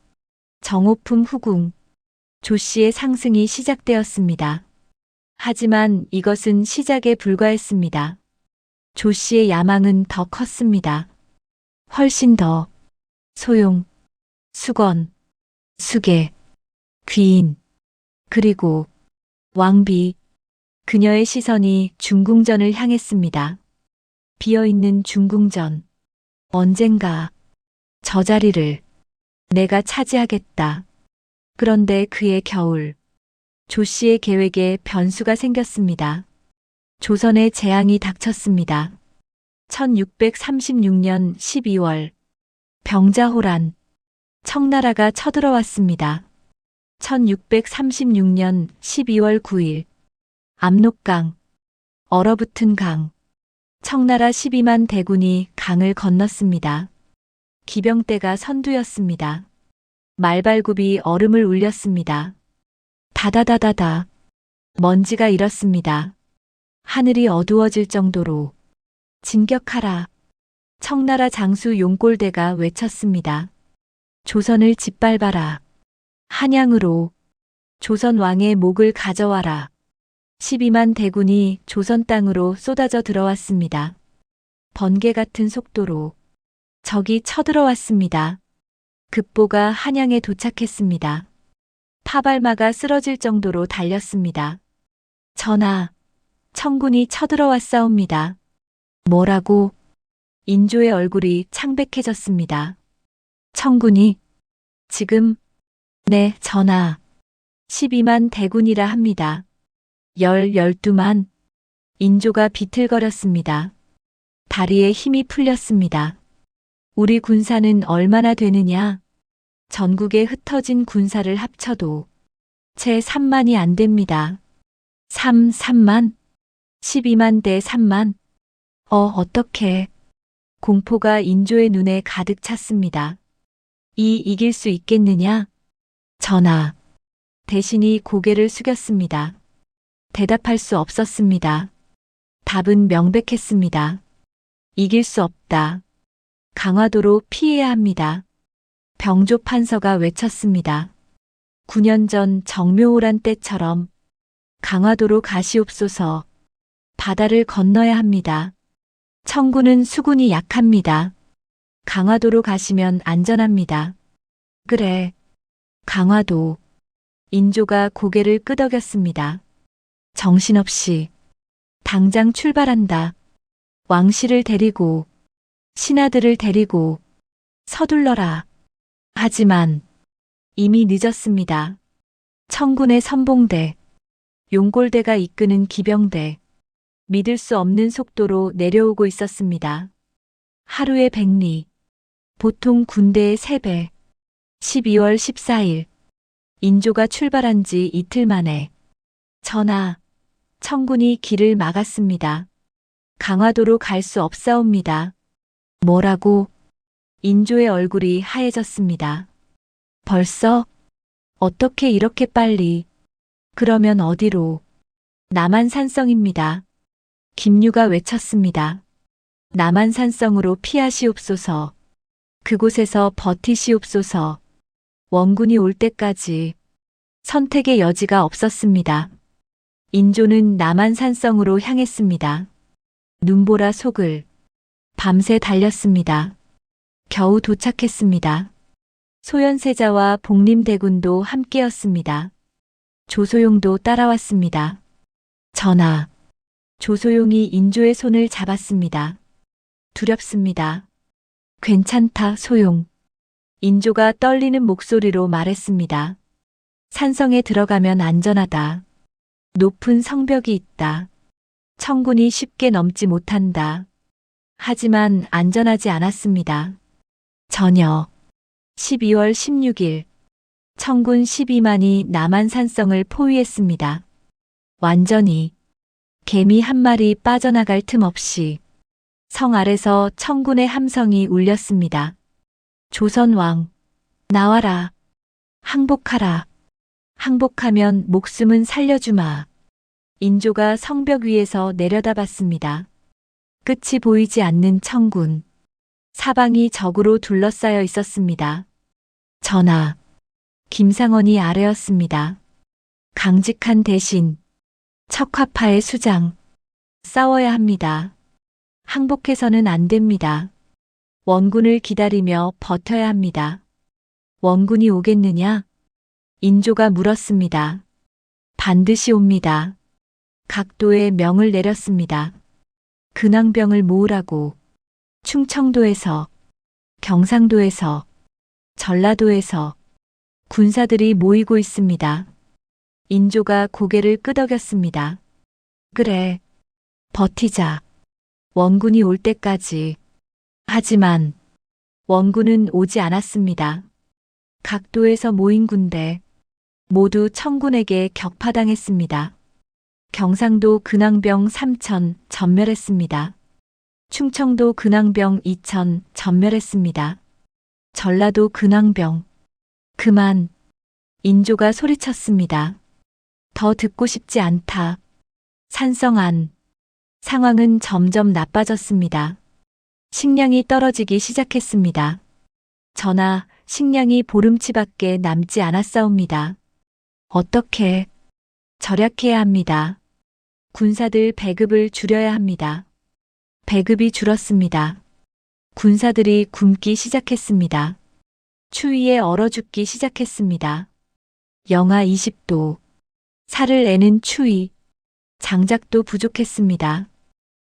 정오품 후궁, 조 씨의 상승이 시작되었습니다. 하지만 이것은 시작에 불과했습니다. 조 씨의 야망은 더 컸습니다. 훨씬 더. 소용, 수건, 수계, 귀인, 그리고 왕비. 그녀의 시선이 중궁전을 향했습니다. 비어있는 중궁전. 언젠가 저 자리를 내가 차지하겠다. 그런데 그의 겨울, 조 씨의 계획에 변수가 생겼습니다. 조선의 재앙이 닥쳤습니다. 1636년 12월, 병자호란, 청나라가 쳐들어왔습니다. 1636년 12월 9일, 압록강, 얼어붙은 강, 청나라 12만 대군이 강을 건넜습니다. 기병대가 선두였습니다. 말발굽이 얼음을 울렸습니다. 다다다다다. 먼지가 일었습니다. 하늘이 어두워질 정도로. 진격하라. 청나라 장수 용골대가 외쳤습니다. 조선을 짓밟아라. 한양으로. 조선 왕의 목을 가져와라. 12만 대군이 조선 땅으로 쏟아져 들어왔습니다. 번개 같은 속도로. 적이 쳐들어왔습니다. 급보가 한양에 도착했습니다. 파발마가 쓰러질 정도로 달렸습니다. 전하, 청군이 쳐들어왔사옵니다. 뭐라고? 인조의 얼굴이 창백해졌습니다. 청군이? 지금? 네, 전하. 12만 대군이라 합니다. 12만. 인조가 비틀거렸습니다. 다리에 힘이 풀렸습니다. 우리 군사는 얼마나 되느냐? 전국에 흩어진 군사를 합쳐도 채 3만이 안 됩니다. 3만? 12만 대 3만? 어떻게? 공포가 인조의 눈에 가득 찼습니다. 이길 수 있겠느냐? 전하. 대신이 고개를 숙였습니다. 대답할 수 없었습니다. 답은 명백했습니다. 이길 수 없다. 강화도로 피해야 합니다. 병조 판서가 외쳤습니다. 9년 전 정묘호란 때처럼 강화도로 가시옵소서. 바다를 건너야 합니다. 청군은 수군이 약합니다. 강화도로 가시면 안전합니다. 그래, 강화도. 인조가 고개를 끄덕였습니다. 정신없이. 당장 출발한다. 왕실을 데리고, 신하들을 데리고, 서둘러라. 하지만 이미 늦었습니다. 청군의 선봉대, 용골대가 이끄는 기병대, 믿을 수 없는 속도로 내려오고 있었습니다. 하루에 100리, 보통 군대의 3배. 12월 14일, 인조가 출발한 지 이틀 만에 전하, 청군이 길을 막았습니다. 강화도로 갈 수 없사옵니다. 뭐라고? 인조의 얼굴이 하얘졌습니다. 벌써? 어떻게 이렇게 빨리? 그러면 어디로? 남한산성입니다. 김유가 외쳤습니다. 남한산성으로 피하시옵소서. 그곳에서 버티시옵소서. 원군이 올 때까지. 선택의 여지가 없었습니다. 인조는 남한산성으로 향했습니다. 눈보라 속을 밤새 달렸습니다. 겨우 도착했습니다. 소현세자와 복림대군도 함께였습니다. 조소용도 따라왔습니다. 전하. 조소용이 인조의 손을 잡았습니다. 두렵습니다. 괜찮다, 소용. 인조가 떨리는 목소리로 말했습니다. 산성에 들어가면 안전하다. 높은 성벽이 있다. 청군이 쉽게 넘지 못한다. 하지만 안전하지 않았습니다. 전혀. 12월 16일 청군 12만이 남한산성을 포위했습니다. 완전히 개미 한 마리 빠져나갈 틈 없이 성 아래서 청군의 함성이 울렸습니다. 조선왕, 나와라. 항복하라. 항복하면 목숨은 살려주마. 인조가 성벽 위에서 내려다봤습니다. 끝이 보이지 않는 청군. 사방이 적으로 둘러싸여 있었습니다. 전하. 김상원이 아뢰었습니다. 강직한 대신, 척화파의 수장. 싸워야 합니다. 항복해서는 안 됩니다. 원군을 기다리며 버텨야 합니다. 원군이 오겠느냐? 인조가 물었습니다. 반드시 옵니다. 각도에 명을 내렸습니다. 근황병을 모으라고. 충청도에서, 경상도에서, 전라도에서 군사들이 모이고 있습니다. 인조가 고개를 끄덕였습니다. 그래, 버티자. 원군이 올 때까지. 하지만 원군은 오지 않았습니다. 각도에서 모인 군대 모두 청군에게 격파당했습니다. 경상도 근황병 3천 전멸했습니다. 충청도 근황병 2천 전멸했습니다. 전라도 근황병. 그만. 인조가 소리쳤습니다. 더 듣고 싶지 않다. 산성 안. 상황은 점점 나빠졌습니다. 식량이 떨어지기 시작했습니다. 전하, 식량이 보름치밖에 남지 않았사옵니다. 어떻게? 절약해야 합니다. 군사들 배급을 줄여야 합니다. 배급이 줄었습니다. 군사들이 굶기 시작했습니다. 추위에 얼어 죽기 시작했습니다. 영하 20도. 살을 애는 추위. 장작도 부족했습니다.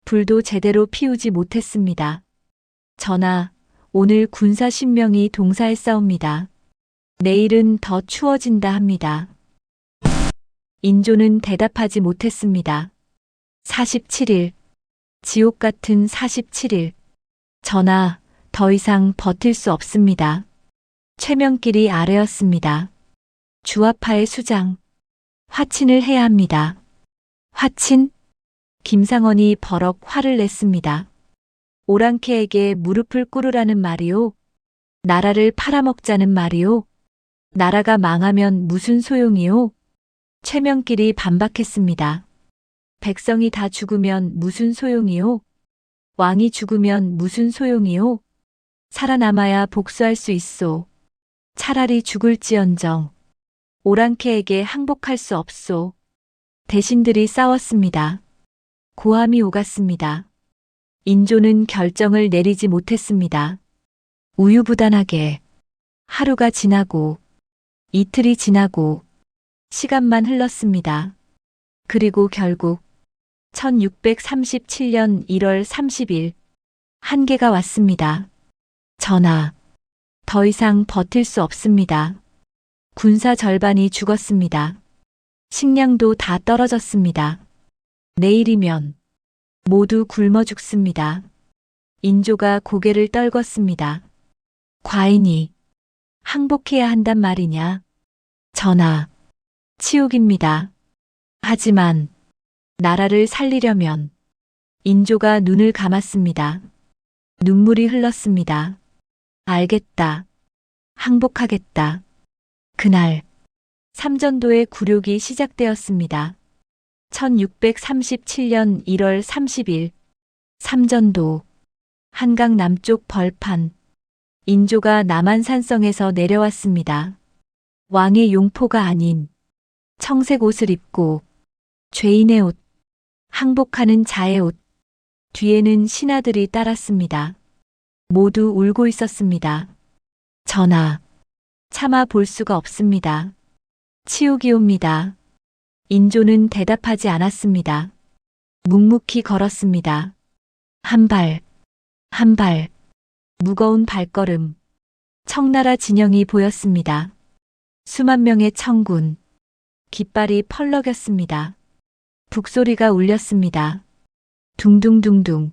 불도 제대로 피우지 못했습니다. 전하, 오늘 군사 10명이 동사했사옵니다. 내일은 더 추워진다 합니다. 인조는 대답하지 못했습니다. 47일. 지옥 같은 47일. 전하, 더 이상 버틸 수 없습니다. 최명길이 아뢰었습니다. 주화파의 수장. 화친을 해야 합니다. 화친? 김상원이 버럭 화를 냈습니다. 오랑캐에게 무릎을 꿇으라는 말이오? 나라를 팔아먹자는 말이오? 나라가 망하면 무슨 소용이오? 최명길이 반박했습니다. 백성이 다 죽으면 무슨 소용이오? 왕이 죽으면 무슨 소용이오? 살아남아야 복수할 수 있소. 차라리 죽을지언정. 오랑캐에게 항복할 수 없소. 대신들이 싸웠습니다. 고함이 오갔습니다. 인조는 결정을 내리지 못했습니다. 우유부단하게 하루가 지나고 이틀이 지나고 시간만 흘렀습니다. 그리고 결국 1637년 1월 30일 한계가 왔습니다. 전하, 더 이상 버틸 수 없습니다. 군사 절반이 죽었습니다. 식량도 다 떨어졌습니다. 내일이면 모두 굶어 죽습니다. 인조가 고개를 떨궜습니다. 과인이 항복해야 한단 말이냐? 전하, 치욕입니다. 하지만 나라를 살리려면 인조가 눈을 감았습니다. 눈물이 흘렀습니다. 알겠다. 항복하겠다. 그날 삼전도의 굴욕이 시작되었습니다. 1637년 1월 30일 삼전도 한강 남쪽 벌판. 인조가 남한산성에서 내려왔습니다. 왕의 용포가 아닌 청색 옷을 입고 죄인의 옷, 항복하는 자의 옷. 뒤에는 신하들이 따랐습니다. 모두 울고 있었습니다. 전하, 참아 볼 수가 없습니다. 치우기옵니다. 인조는 대답하지 않았습니다. 묵묵히 걸었습니다. 한 발, 한 발, 무거운 발걸음. 청나라 진영이 보였습니다. 수만 명의 청군. 깃발이 펄럭였습니다. 북소리가 울렸습니다. 둥둥둥둥.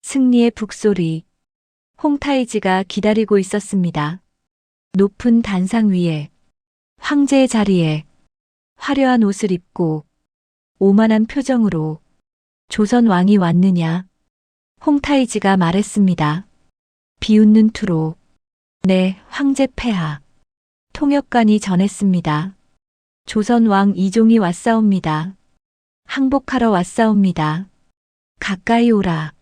승리의 북소리. 홍타이지가 기다리고 있었습니다. 높은 단상 위에, 황제의 자리에, 화려한 옷을 입고, 오만한 표정으로 조선 왕이 왔느냐? 홍타이지가 말했습니다. 비웃는 투로. 네, 황제 폐하. 통역관이 전했습니다. 조선 왕 이종이 왔사옵니다. 항복하러 왔사옵니다. 가까이 오라.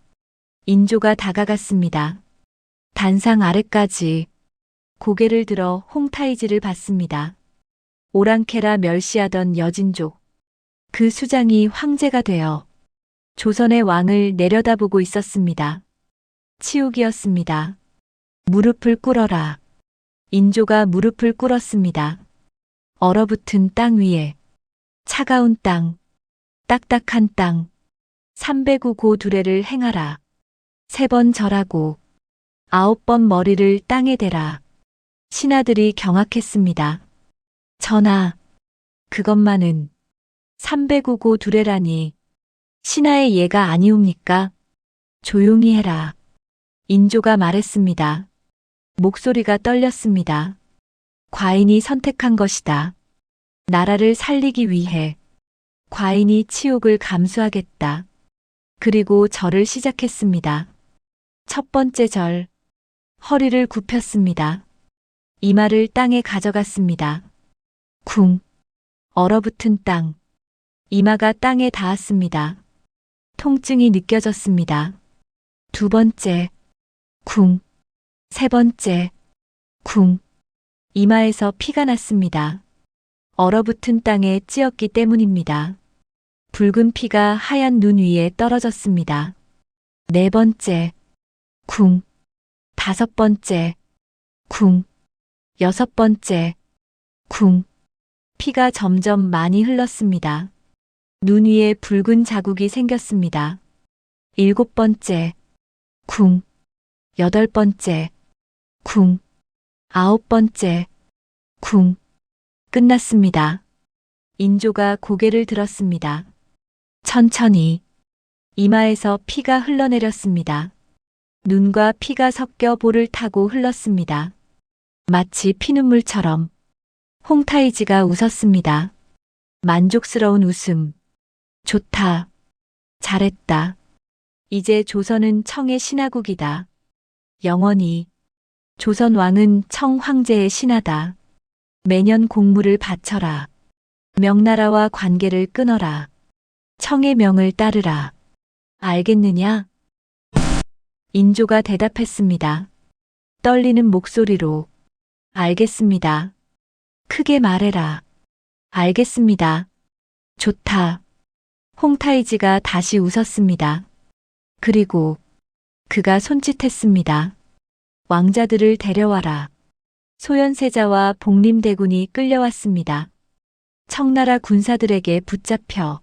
인조가 다가갔습니다. 단상 아래까지 고개를 들어 홍타이지를 봤습니다. 오랑캐라 멸시하던 여진족. 그 수장이 황제가 되어 조선의 왕을 내려다보고 있었습니다. 치욕이었습니다. 무릎을 꿇어라. 인조가 무릎을 꿇었습니다. 얼어붙은 땅 위에 차가운 땅, 딱딱한 땅, 309고 두레를 행하라. 3번 절하고 9번 머리를 땅에 대라. 신하들이 경악했습니다. 전하, 그것만은 309고 두레라니 신하의 예가 아니옵니까? 조용히 해라. 인조가 말했습니다. 목소리가 떨렸습니다. 과인이 선택한 것이다. 나라를 살리기 위해 과인이 치욕을 감수하겠다. 그리고 절을 시작했습니다. 첫 번째 절, 허리를 굽혔습니다. 이마를 땅에 가져갔습니다. 쿵, 얼어붙은 땅, 이마가 땅에 닿았습니다. 통증이 느껴졌습니다. 두 번째, 쿵, 세 번째, 쿵, 이마에서 피가 났습니다. 얼어붙은 땅에 찧었기 때문입니다. 붉은 피가 하얀 눈 위에 떨어졌습니다. 네 번째, 쿵, 다섯 번째, 쿵, 여섯 번째, 쿵, 피가 점점 많이 흘렀습니다. 눈 위에 붉은 자국이 생겼습니다. 일곱 번째, 쿵, 여덟 번째, 쿵, 아홉 번째, 쿵, 끝났습니다. 인조가 고개를 들었습니다. 천천히 이마에서 피가 흘러내렸습니다. 눈과 피가 섞여 볼을 타고 흘렀습니다. 마치 피눈물처럼. 홍타이지가 웃었습니다. 만족스러운 웃음. 좋다. 잘했다. 이제 조선은 청의 신하국이다. 영원히. 조선 왕은 청 황제의 신하다. 매년 공물을 바쳐라. 명나라와 관계를 끊어라. 청의 명을 따르라. 알겠느냐? 인조가 대답했습니다. 떨리는 목소리로. 알겠습니다. 크게 말해라. 알겠습니다. 좋다. 홍타이지가 다시 웃었습니다. 그리고 그가 손짓했습니다. 왕자들을 데려와라. 소현세자와 복림대군이 끌려왔습니다. 청나라 군사들에게 붙잡혀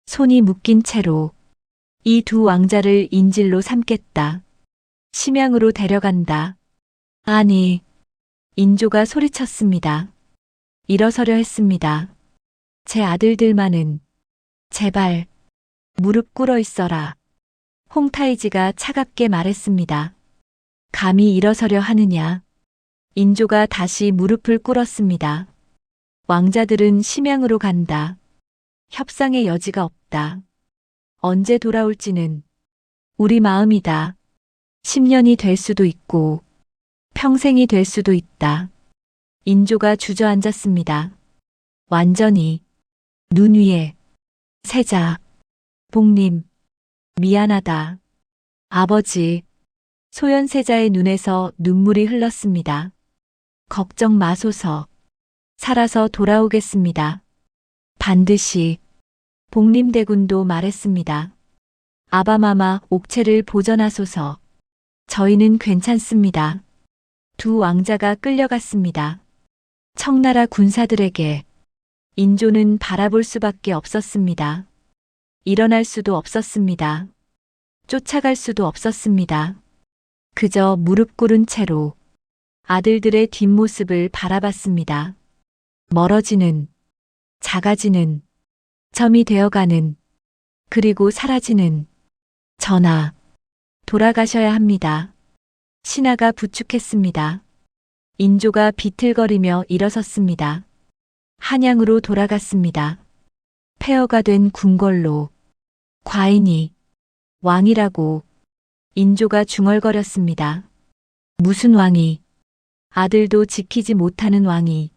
손이 묶인 채로 이 두 왕자를 인질로 삼겠다. 심양으로 데려간다. 아니, 인조가 소리쳤습니다. 일어서려 했습니다. 제 아들들만은 제발 무릎 꿇어 있어라. 홍타이지가 차갑게 말했습니다. 감히 일어서려 하느냐. 인조가 다시 무릎을 꿇었습니다. 왕자들은 심양으로 간다. 협상의 여지가 없다. 언제 돌아올지는 우리 마음이다. 10년이 될 수도 있고 평생이 될 수도 있다. 인조가 주저앉았습니다. 완전히. 눈 위에. 세자. 복림. 미안하다. 아버지. 소현세자의 눈에서 눈물이 흘렀습니다. 걱정 마소서. 살아서 돌아오겠습니다. 반드시. 복림대군도 말했습니다. 아바마마 옥체를 보전하소서. 저희는 괜찮습니다. 두 왕자가 끌려갔습니다. 청나라 군사들에게 인조는 바라볼 수밖에 없었습니다. 일어날 수도 없었습니다. 쫓아갈 수도 없었습니다. 그저 무릎 꿇은 채로 아들들의 뒷모습을 바라봤습니다. 멀어지는, 작아지는, 점이 되어가는, 그리고 사라지는. 전하, 돌아가셔야 합니다. 신하가 부축했습니다. 인조가 비틀거리며 일어섰습니다. 한양으로 돌아갔습니다. 폐허가 된 궁궐로. 과인이 왕이라고. 인조가 중얼거렸습니다. 무슨 왕이? 아들도 지키지 못하는 왕이,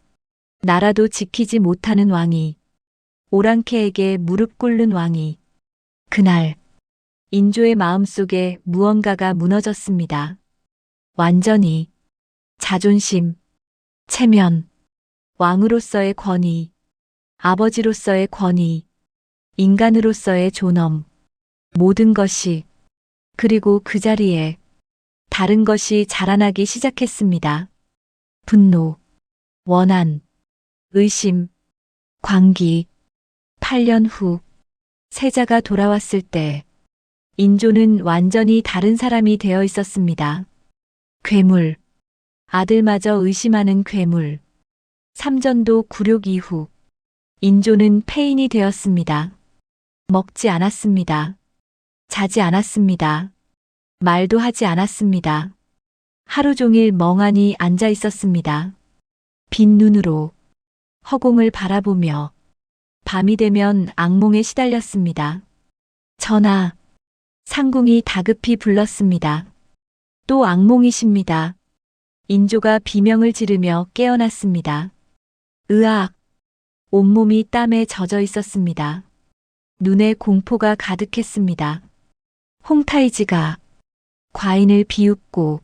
나라도 지키지 못하는 왕이, 오랑캐에게 무릎 꿇는 왕이. 그날 인조의 마음속에 무언가가 무너졌습니다. 완전히. 자존심, 체면, 왕으로서의 권위, 아버지로서의 권위, 인간으로서의 존엄, 모든 것이, 그리고 그 자리에 다른 것이 자라나기 시작했습니다. 분노, 원한, 의심, 광기. 8년 후 세자가 돌아왔을 때 인조는 완전히 다른 사람이 되어 있었습니다. 괴물, 아들마저 의심하는 괴물. 삼전도 굴욕 이후 인조는 폐인이 되었습니다. 먹지 않았습니다. 자지 않았습니다. 말도 하지 않았습니다. 하루 종일 멍하니 앉아 있었습니다. 빈 눈으로 허공을 바라보며 밤이 되면 악몽에 시달렸습니다. 전하, 상궁이 다급히 불렀습니다. 또 악몽이십니다. 인조가 비명을 지르며 깨어났습니다. 으악! 온몸이 땀에 젖어 있었습니다. 눈에 공포가 가득했습니다. 홍타이지가 과인을 비웃고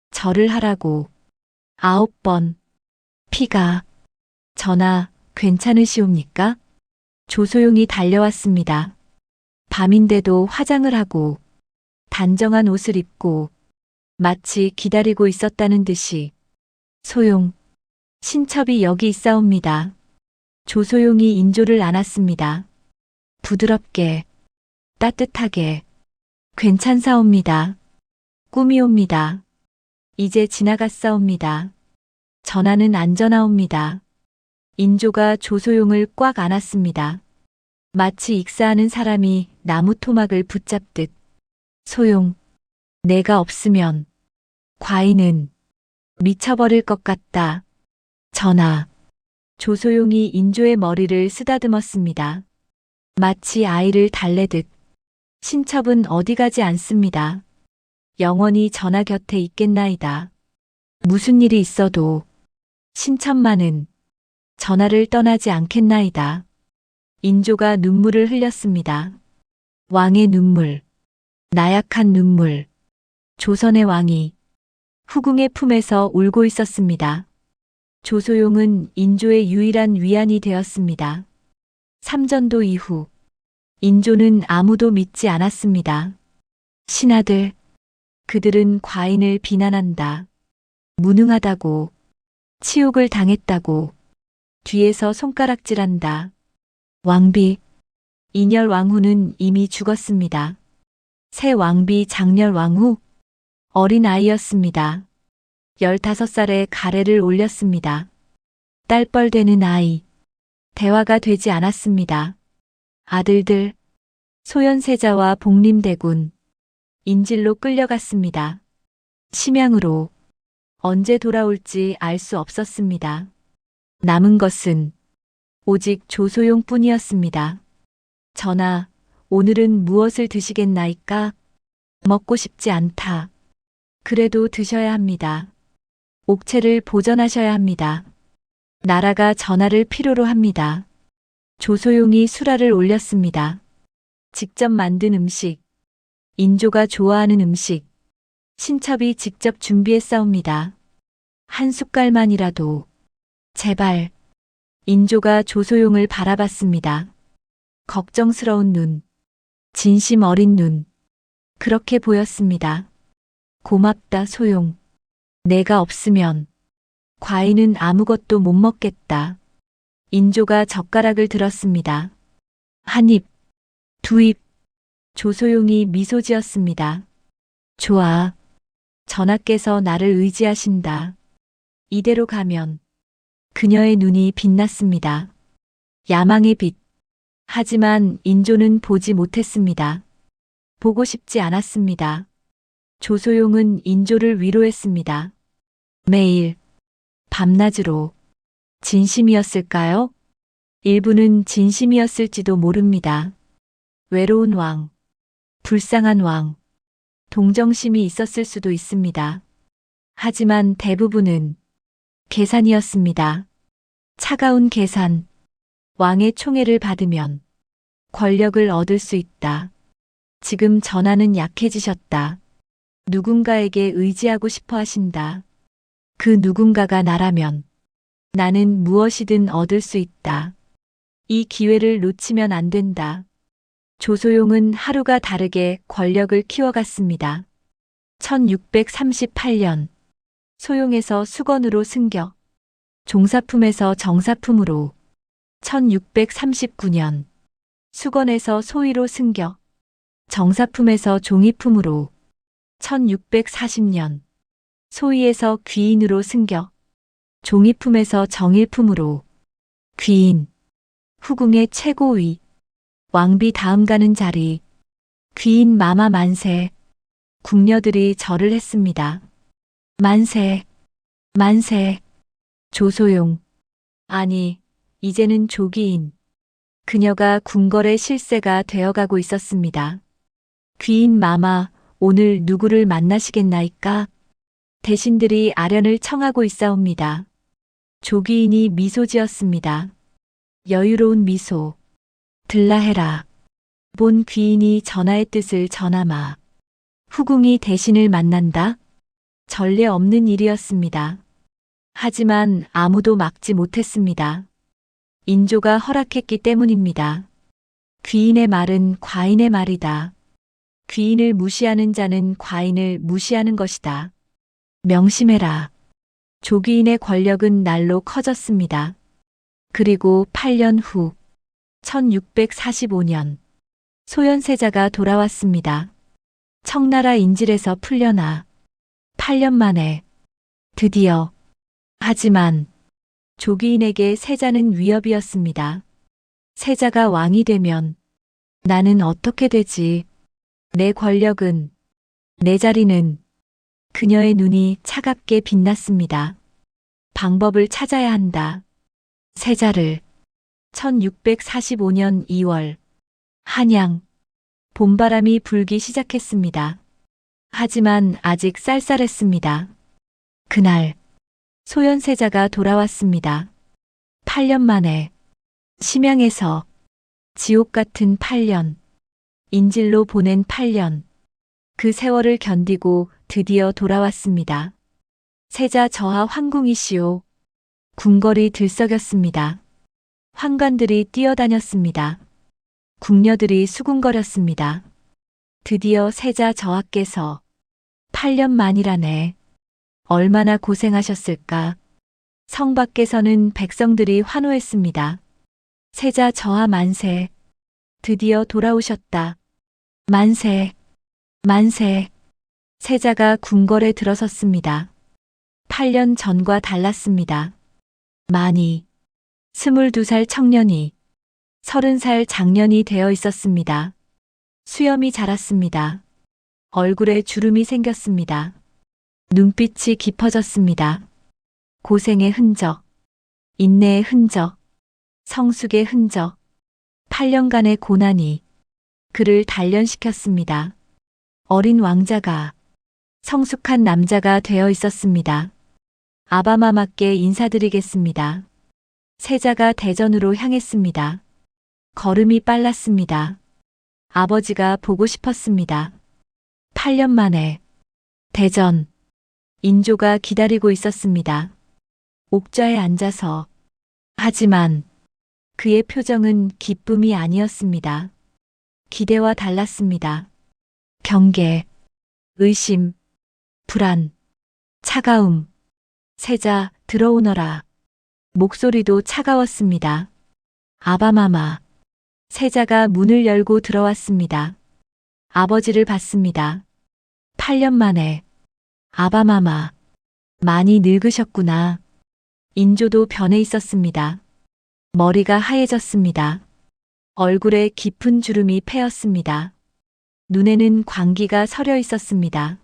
절을 하라고 9번. 피가. 전하, 괜찮으시옵니까? 조소용이 달려왔습니다. 밤인데도 화장을 하고 단정한 옷을 입고 마치 기다리고 있었다는 듯이. 소용, 신첩이 여기 있사옵니다. 조소용이 인조를 안았습니다. 부드럽게, 따뜻하게. 괜찮사옵니다. 꿈이옵니다. 이제 지나갔사옵니다. 전하는 안전하옵니다. 인조가 조소용을 꽉 안았습니다. 마치 익사하는 사람이 나무 토막을 붙잡듯. 소용, 내가 없으면 과인은 미쳐버릴 것 같다. 전하. 조소용이 인조의 머리를 쓰다듬었습니다. 마치 아이를 달래듯. 신첩은 어디 가지 않습니다. 영원히 전하 곁에 있겠나이다. 무슨 일이 있어도 신첩만은 전하를 떠나지 않겠나이다. 인조가 눈물을 흘렸습니다. 왕의 눈물, 나약한 눈물. 조선의 왕이 후궁의 품에서 울고 있었습니다. 조소용은 인조의 유일한 위안이 되었습니다. 삼전도 이후 인조는 아무도 믿지 않았습니다. 신하들, 그들은 과인을 비난한다. 무능하다고, 치욕을 당했다고, 뒤에서 손가락질한다. 왕비, 인열 왕후는 이미 죽었습니다. 새 왕비 장렬 왕후, 어린 아이였습니다. 15살에 가래를 올렸습니다. 딸뻘 되는 아이. 대화가 되지 않았습니다. 아들들, 소현세자와 복림대군, 인질로 끌려갔습니다. 심양으로. 언제 돌아올지 알 수 없었습니다. 남은 것은 오직 조소용 뿐이었습니다. 전하, 오늘은 무엇을 드시겠나이까? 먹고 싶지 않다. 그래도 드셔야 합니다. 옥체를 보전하셔야 합니다. 나라가 전하를 필요로 합니다. 조소용이 수라를 올렸습니다. 직접 만든 음식, 인조가 좋아하는 음식, 신첩이 직접 준비했사옵니다. 한 숟갈만이라도. 제발. 인조가 조소용을 바라봤습니다. 걱정스러운 눈, 진심 어린 눈. 그렇게 보였습니다. 고맙다, 소용. 내가 없으면 과인은 아무것도 못 먹겠다. 인조가 젓가락을 들었습니다. 한 입, 두 입. 조소용이 미소 지었습니다. 좋아. 전하께서 나를 의지하신다. 이대로 가면. 그녀의 눈이 빛났습니다. 야망의 빛. 하지만 인조는 보지 못했습니다. 보고 싶지 않았습니다. 조소용은 인조를 위로했습니다. 매일 밤낮으로. 진심이었을까요? 일부는 진심이었을지도 모릅니다. 외로운 왕, 불쌍한 왕, 동정심이 있었을 수도 있습니다. 하지만 대부분은 계산이었습니다. 차가운 계산. 왕의 총애를 받으면 권력을 얻을 수 있다. 지금 전하는 약해지셨다. 누군가에게 의지하고 싶어 하신다. 그 누군가가 나라면 나는 무엇이든 얻을 수 있다. 이 기회를 놓치면 안 된다. 조소용은 하루가 다르게 권력을 키워갔습니다. 1638년 소용에서 수건으로 승격, 종사품에서 정사품으로 1639년 수건에서 소위로 승격, 정사품에서 종이품으로 1640년 소위에서 귀인으로 승격, 종이품에서 정일품으로 귀인, 후궁의 최고위, 왕비 다음 가는 자리, 귀인 마마 만세, 궁녀들이 절을 했습니다. 만세, 만세, 조소용, 아니, 이제는 조기인. 그녀가 궁궐의 실세가 되어가고 있었습니다. 귀인 마마, 오늘 누구를 만나시겠나이까? 대신들이 아련을 청하고 있사옵니다. 조기인이 미소 지었습니다. 여유로운 미소. 들라해라. 본 귀인이 전하의 뜻을 전하마. 후궁이 대신을 만난다? 전례 없는 일이었습니다. 하지만 아무도 막지 못했습니다. 인조가 허락했기 때문입니다. 귀인의 말은 과인의 말이다. 귀인을 무시하는 자는 과인을 무시하는 것이다. 명심해라. 조귀인의 권력은 날로 커졌습니다. 그리고 8년 후 1645년 소현세자가 돌아왔습니다. 청나라 인질에서 풀려나 8년 만에 드디어. 하지만 조귀인에게 세자는 위협이었습니다. 세자가 왕이 되면 나는 어떻게 되지? 내 권력은, 내 자리는. 그녀의 눈이 차갑게 빛났습니다. 방법을 찾아야 한다. 세자를. 1645년 2월 한양. 봄바람이 불기 시작했습니다. 하지만 아직 쌀쌀했습니다. 그날 소현세자가 돌아왔습니다. 8년 만에 심양에서 지옥 같은 8년, 인질로 보낸 8년, 그 세월을 견디고 드디어 돌아왔습니다. 세자 저하 황궁이시오. 궁궐이 들썩였습니다. 환관들이 뛰어다녔습니다. 궁녀들이 수군거렸습니다. 드디어 세자 저하께서 8년 만이라네. 얼마나 고생하셨을까. 성 밖에서는 백성들이 환호했습니다. 세자 저하 만세. 드디어 돌아오셨다. 만세. 만세. 세자가 궁궐에 들어섰습니다. 8년 전과 달랐습니다. 많이. 22살 청년이 30살 장년이 되어 있었습니다. 수염이 자랐습니다. 얼굴에 주름이 생겼습니다. 눈빛이 깊어졌습니다. 고생의 흔적, 인내의 흔적, 성숙의 흔적, 8년간의 고난이 그를 단련시켰습니다. 어린 왕자가 성숙한 남자가 되어 있었습니다. 아바마마께 인사드리겠습니다. 세자가 대전으로 향했습니다. 걸음이 빨랐습니다. 아버지가 보고 싶었습니다. 8년 만에 대전. 인조가 기다리고 있었습니다. 옥좌에 앉아서. 하지만 그의 표정은 기쁨이 아니었습니다. 기대와 달랐습니다. 경계, 의심, 불안, 차가움, 세자, 들어오너라. 목소리도 차가웠습니다. 아바마마. 세자가 문을 열고 들어왔습니다. 아버지를 봤습니다. 8년 만에. 아바마마. 많이 늙으셨구나. 인조도 변해 있었습니다. 머리가 하얘졌습니다. 얼굴에 깊은 주름이 패였습니다. 눈에는 광기가 서려 있었습니다.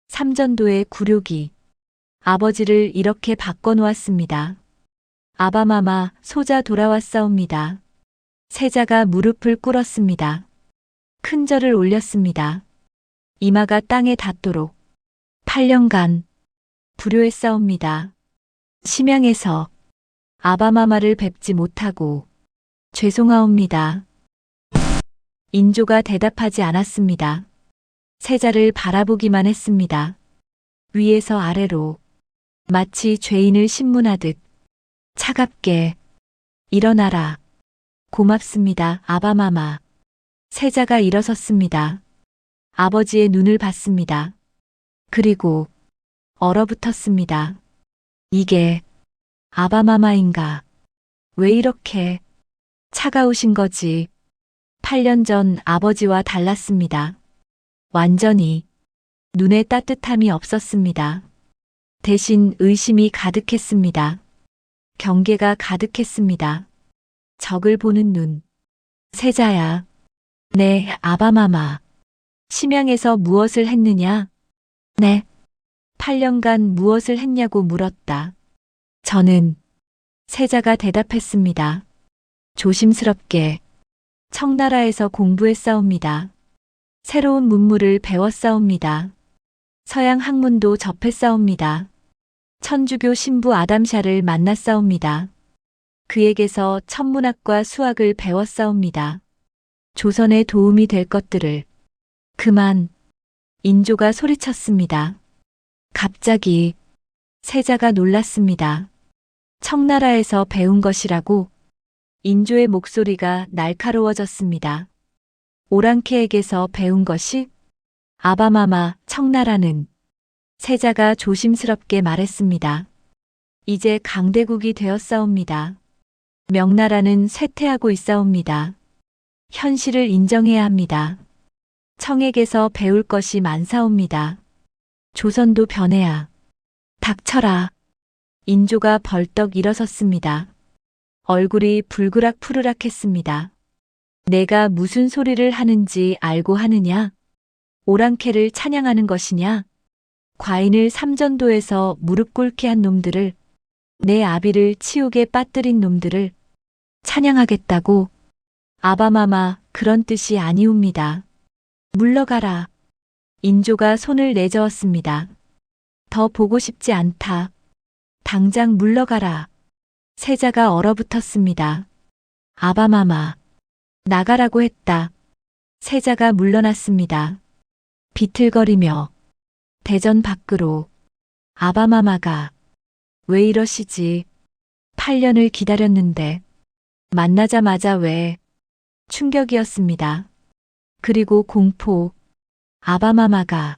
삼전도의 굴욕이 아버지를 이렇게 바꿔놓았습니다. 아바마마, 소자 돌아왔사옵니다. 세자가 무릎을 꿇었습니다. 큰 절을 올렸습니다. 이마가 땅에 닿도록 8년간 불효했사옵니다. 심양에서 아바마마를 뵙지 못하고 죄송하옵니다. 인조가 대답하지 않았습니다. 세자를 바라보기만 했습니다. 위에서 아래로 마치 죄인을 신문하듯 차갑게 일어나라. 고맙습니다, 아바마마. 세자가 일어섰습니다. 아버지의 눈을 봤습니다. 그리고 얼어붙었습니다. 이게 아바마마인가? 왜 이렇게 차가우신 거지? 8년 전 아버지와 달랐습니다. 완전히 눈에 따뜻함이 없었습니다. 대신 의심이 가득했습니다. 경계가 가득했습니다. 적을 보는 눈. 세자야. 네, 아바마마. 심양에서 무엇을 했느냐? 네. 8년간 무엇을 했냐고 물었다. 저는 세자가 대답했습니다. 조심스럽게 청나라에서 공부했사옵니다. 새로운 문물을 배웠사옵니다. 서양 학문도 접했사옵니다. 천주교 신부 아담샤를 만났사옵니다. 그에게서 천문학과 수학을 배웠사옵니다. 조선에 도움이 될 것들을. 그만. 인조가 소리쳤습니다. 갑자기 세자가 놀랐습니다. 청나라에서 배운 것이라고. 인조의 목소리가 날카로워졌습니다. 오랑캐에게서 배운 것이? 아바마마, 청나라는. 세자가 조심스럽게 말했습니다. 이제 강대국이 되었사옵니다. 명나라는 쇠퇴하고 있사옵니다. 현실을 인정해야 합니다. 청에게서 배울 것이 많사옵니다. 조선도 변해야. 닥쳐라. 인조가 벌떡 일어섰습니다. 얼굴이 불그락 푸르락했습니다. 내가 무슨 소리를 하는지 알고 하느냐? 오랑캐를 찬양하는 것이냐? 과인을 삼전도에서 무릎 꿇게 한 놈들을, 내 아비를 치욕에 빠뜨린 놈들을 찬양하겠다고? 아바마마, 그런 뜻이 아니옵니다. 물러가라. 인조가 손을 내저었습니다. 더 보고 싶지 않다. 당장 물러가라. 세자가 얼어붙었습니다. 아바마마, 나가라고 했다. 세자가 물러났습니다. 비틀거리며 대전 밖으로. 아바마마가 왜 이러시지? 8년을 기다렸는데 만나자마자 왜? 충격이었습니다. 그리고 공포. 아바마마가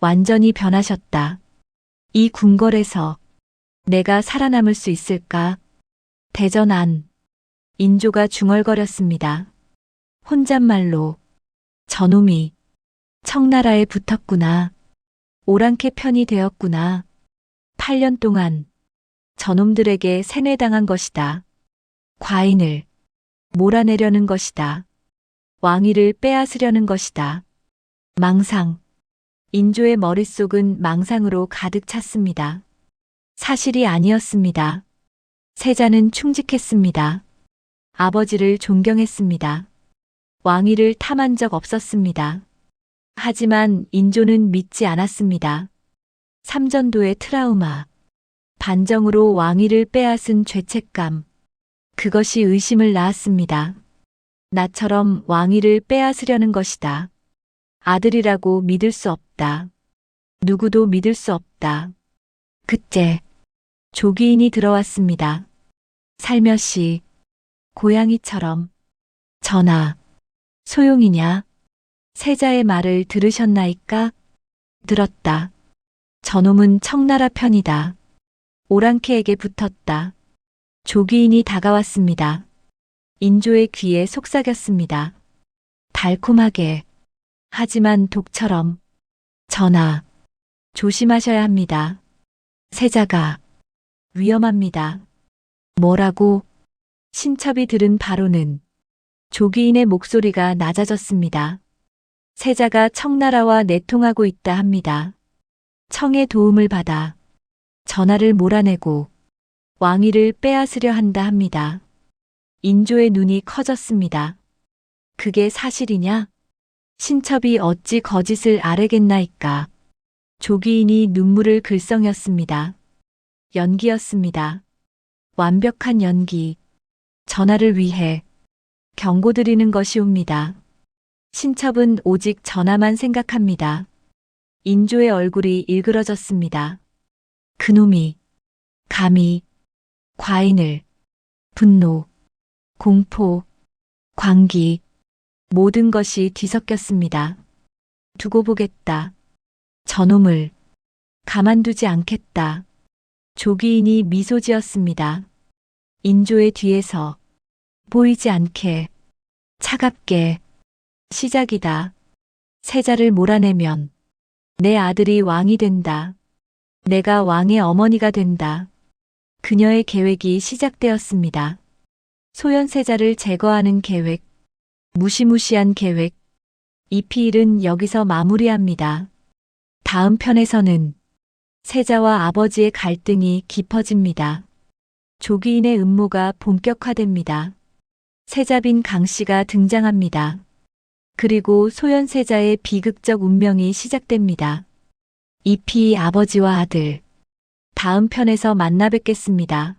완전히 변하셨다. 이 궁궐에서 내가 살아남을 수 있을까? 대전 안. 인조가 중얼거렸습니다. 혼잣말로. 저놈이 청나라에 붙었구나. 오랑캐 편이 되었구나. 8년 동안 저놈들에게 세뇌당한 것이다. 과인을 몰아내려는 것이다. 왕위를 빼앗으려는 것이다. 망상. 인조의 머릿속은 망상으로 가득 찼습니다. 사실이 아니었습니다. 세자는 충직했습니다. 아버지를 존경했습니다. 왕위를 탐한 적 없었습니다. 하지만 인조는 믿지 않았습니다. 삼전도의 트라우마, 반정으로 왕위를 빼앗은 죄책감, 그것이 의심을 낳았습니다. 나처럼 왕위를 빼앗으려는 것이다. 아들이라고 믿을 수 없다. 누구도 믿을 수 없다. 그때 조기인이 들어왔습니다. 살며시 고양이처럼. 전하, 소용이냐? 세자의 말을 들으셨나이까? 들었다. 저놈은 청나라 편이다. 오랑캐에게 붙었다. 조기인이 다가왔습니다. 인조의 귀에 속삭였습니다. 달콤하게, 하지만 독처럼. 전하, 조심하셔야 합니다. 세자가 위험합니다. 뭐라고? 신첩이 들은 바로는 조기인의 목소리가 낮아졌습니다. 세자가 청나라와 내통하고 있다 합니다. 청의 도움을 받아 전하를 몰아내고 왕위를 빼앗으려 한다 합니다. 인조의 눈이 커졌습니다. 그게 사실이냐? 신첩이 어찌 거짓을 아뢰겠나이까? 조기인이 눈물을 글썽였습니다. 연기였습니다. 완벽한 연기. 전하를 위해 경고드리는 것이옵니다. 신첩은 오직 전하만 생각합니다. 인조의 얼굴이 일그러졌습니다. 그놈이 감히 과인을, 분노, 공포, 광기, 모든 것이 뒤섞였습니다. 두고 보겠다. 저놈을 가만두지 않겠다. 조기인이 미소 지었습니다. 인조의 뒤에서 보이지 않게, 차갑게, 시작이다. 세자를 몰아내면 내 아들이 왕이 된다. 내가 왕의 어머니가 된다. 그녀의 계획이 시작되었습니다. 소현세자를 제거하는 계획, 무시무시한 계획. 이 피일은 여기서 마무리합니다. 다음 편에서는 세자와 아버지의 갈등이 깊어집니다. 조기인의 음모가 본격화됩니다. 세자빈 강씨가 등장합니다. 그리고 소현세자의 비극적 운명이 시작됩니다. 이피이 아버지와 아들. 다음 편에서 만나 뵙겠습니다.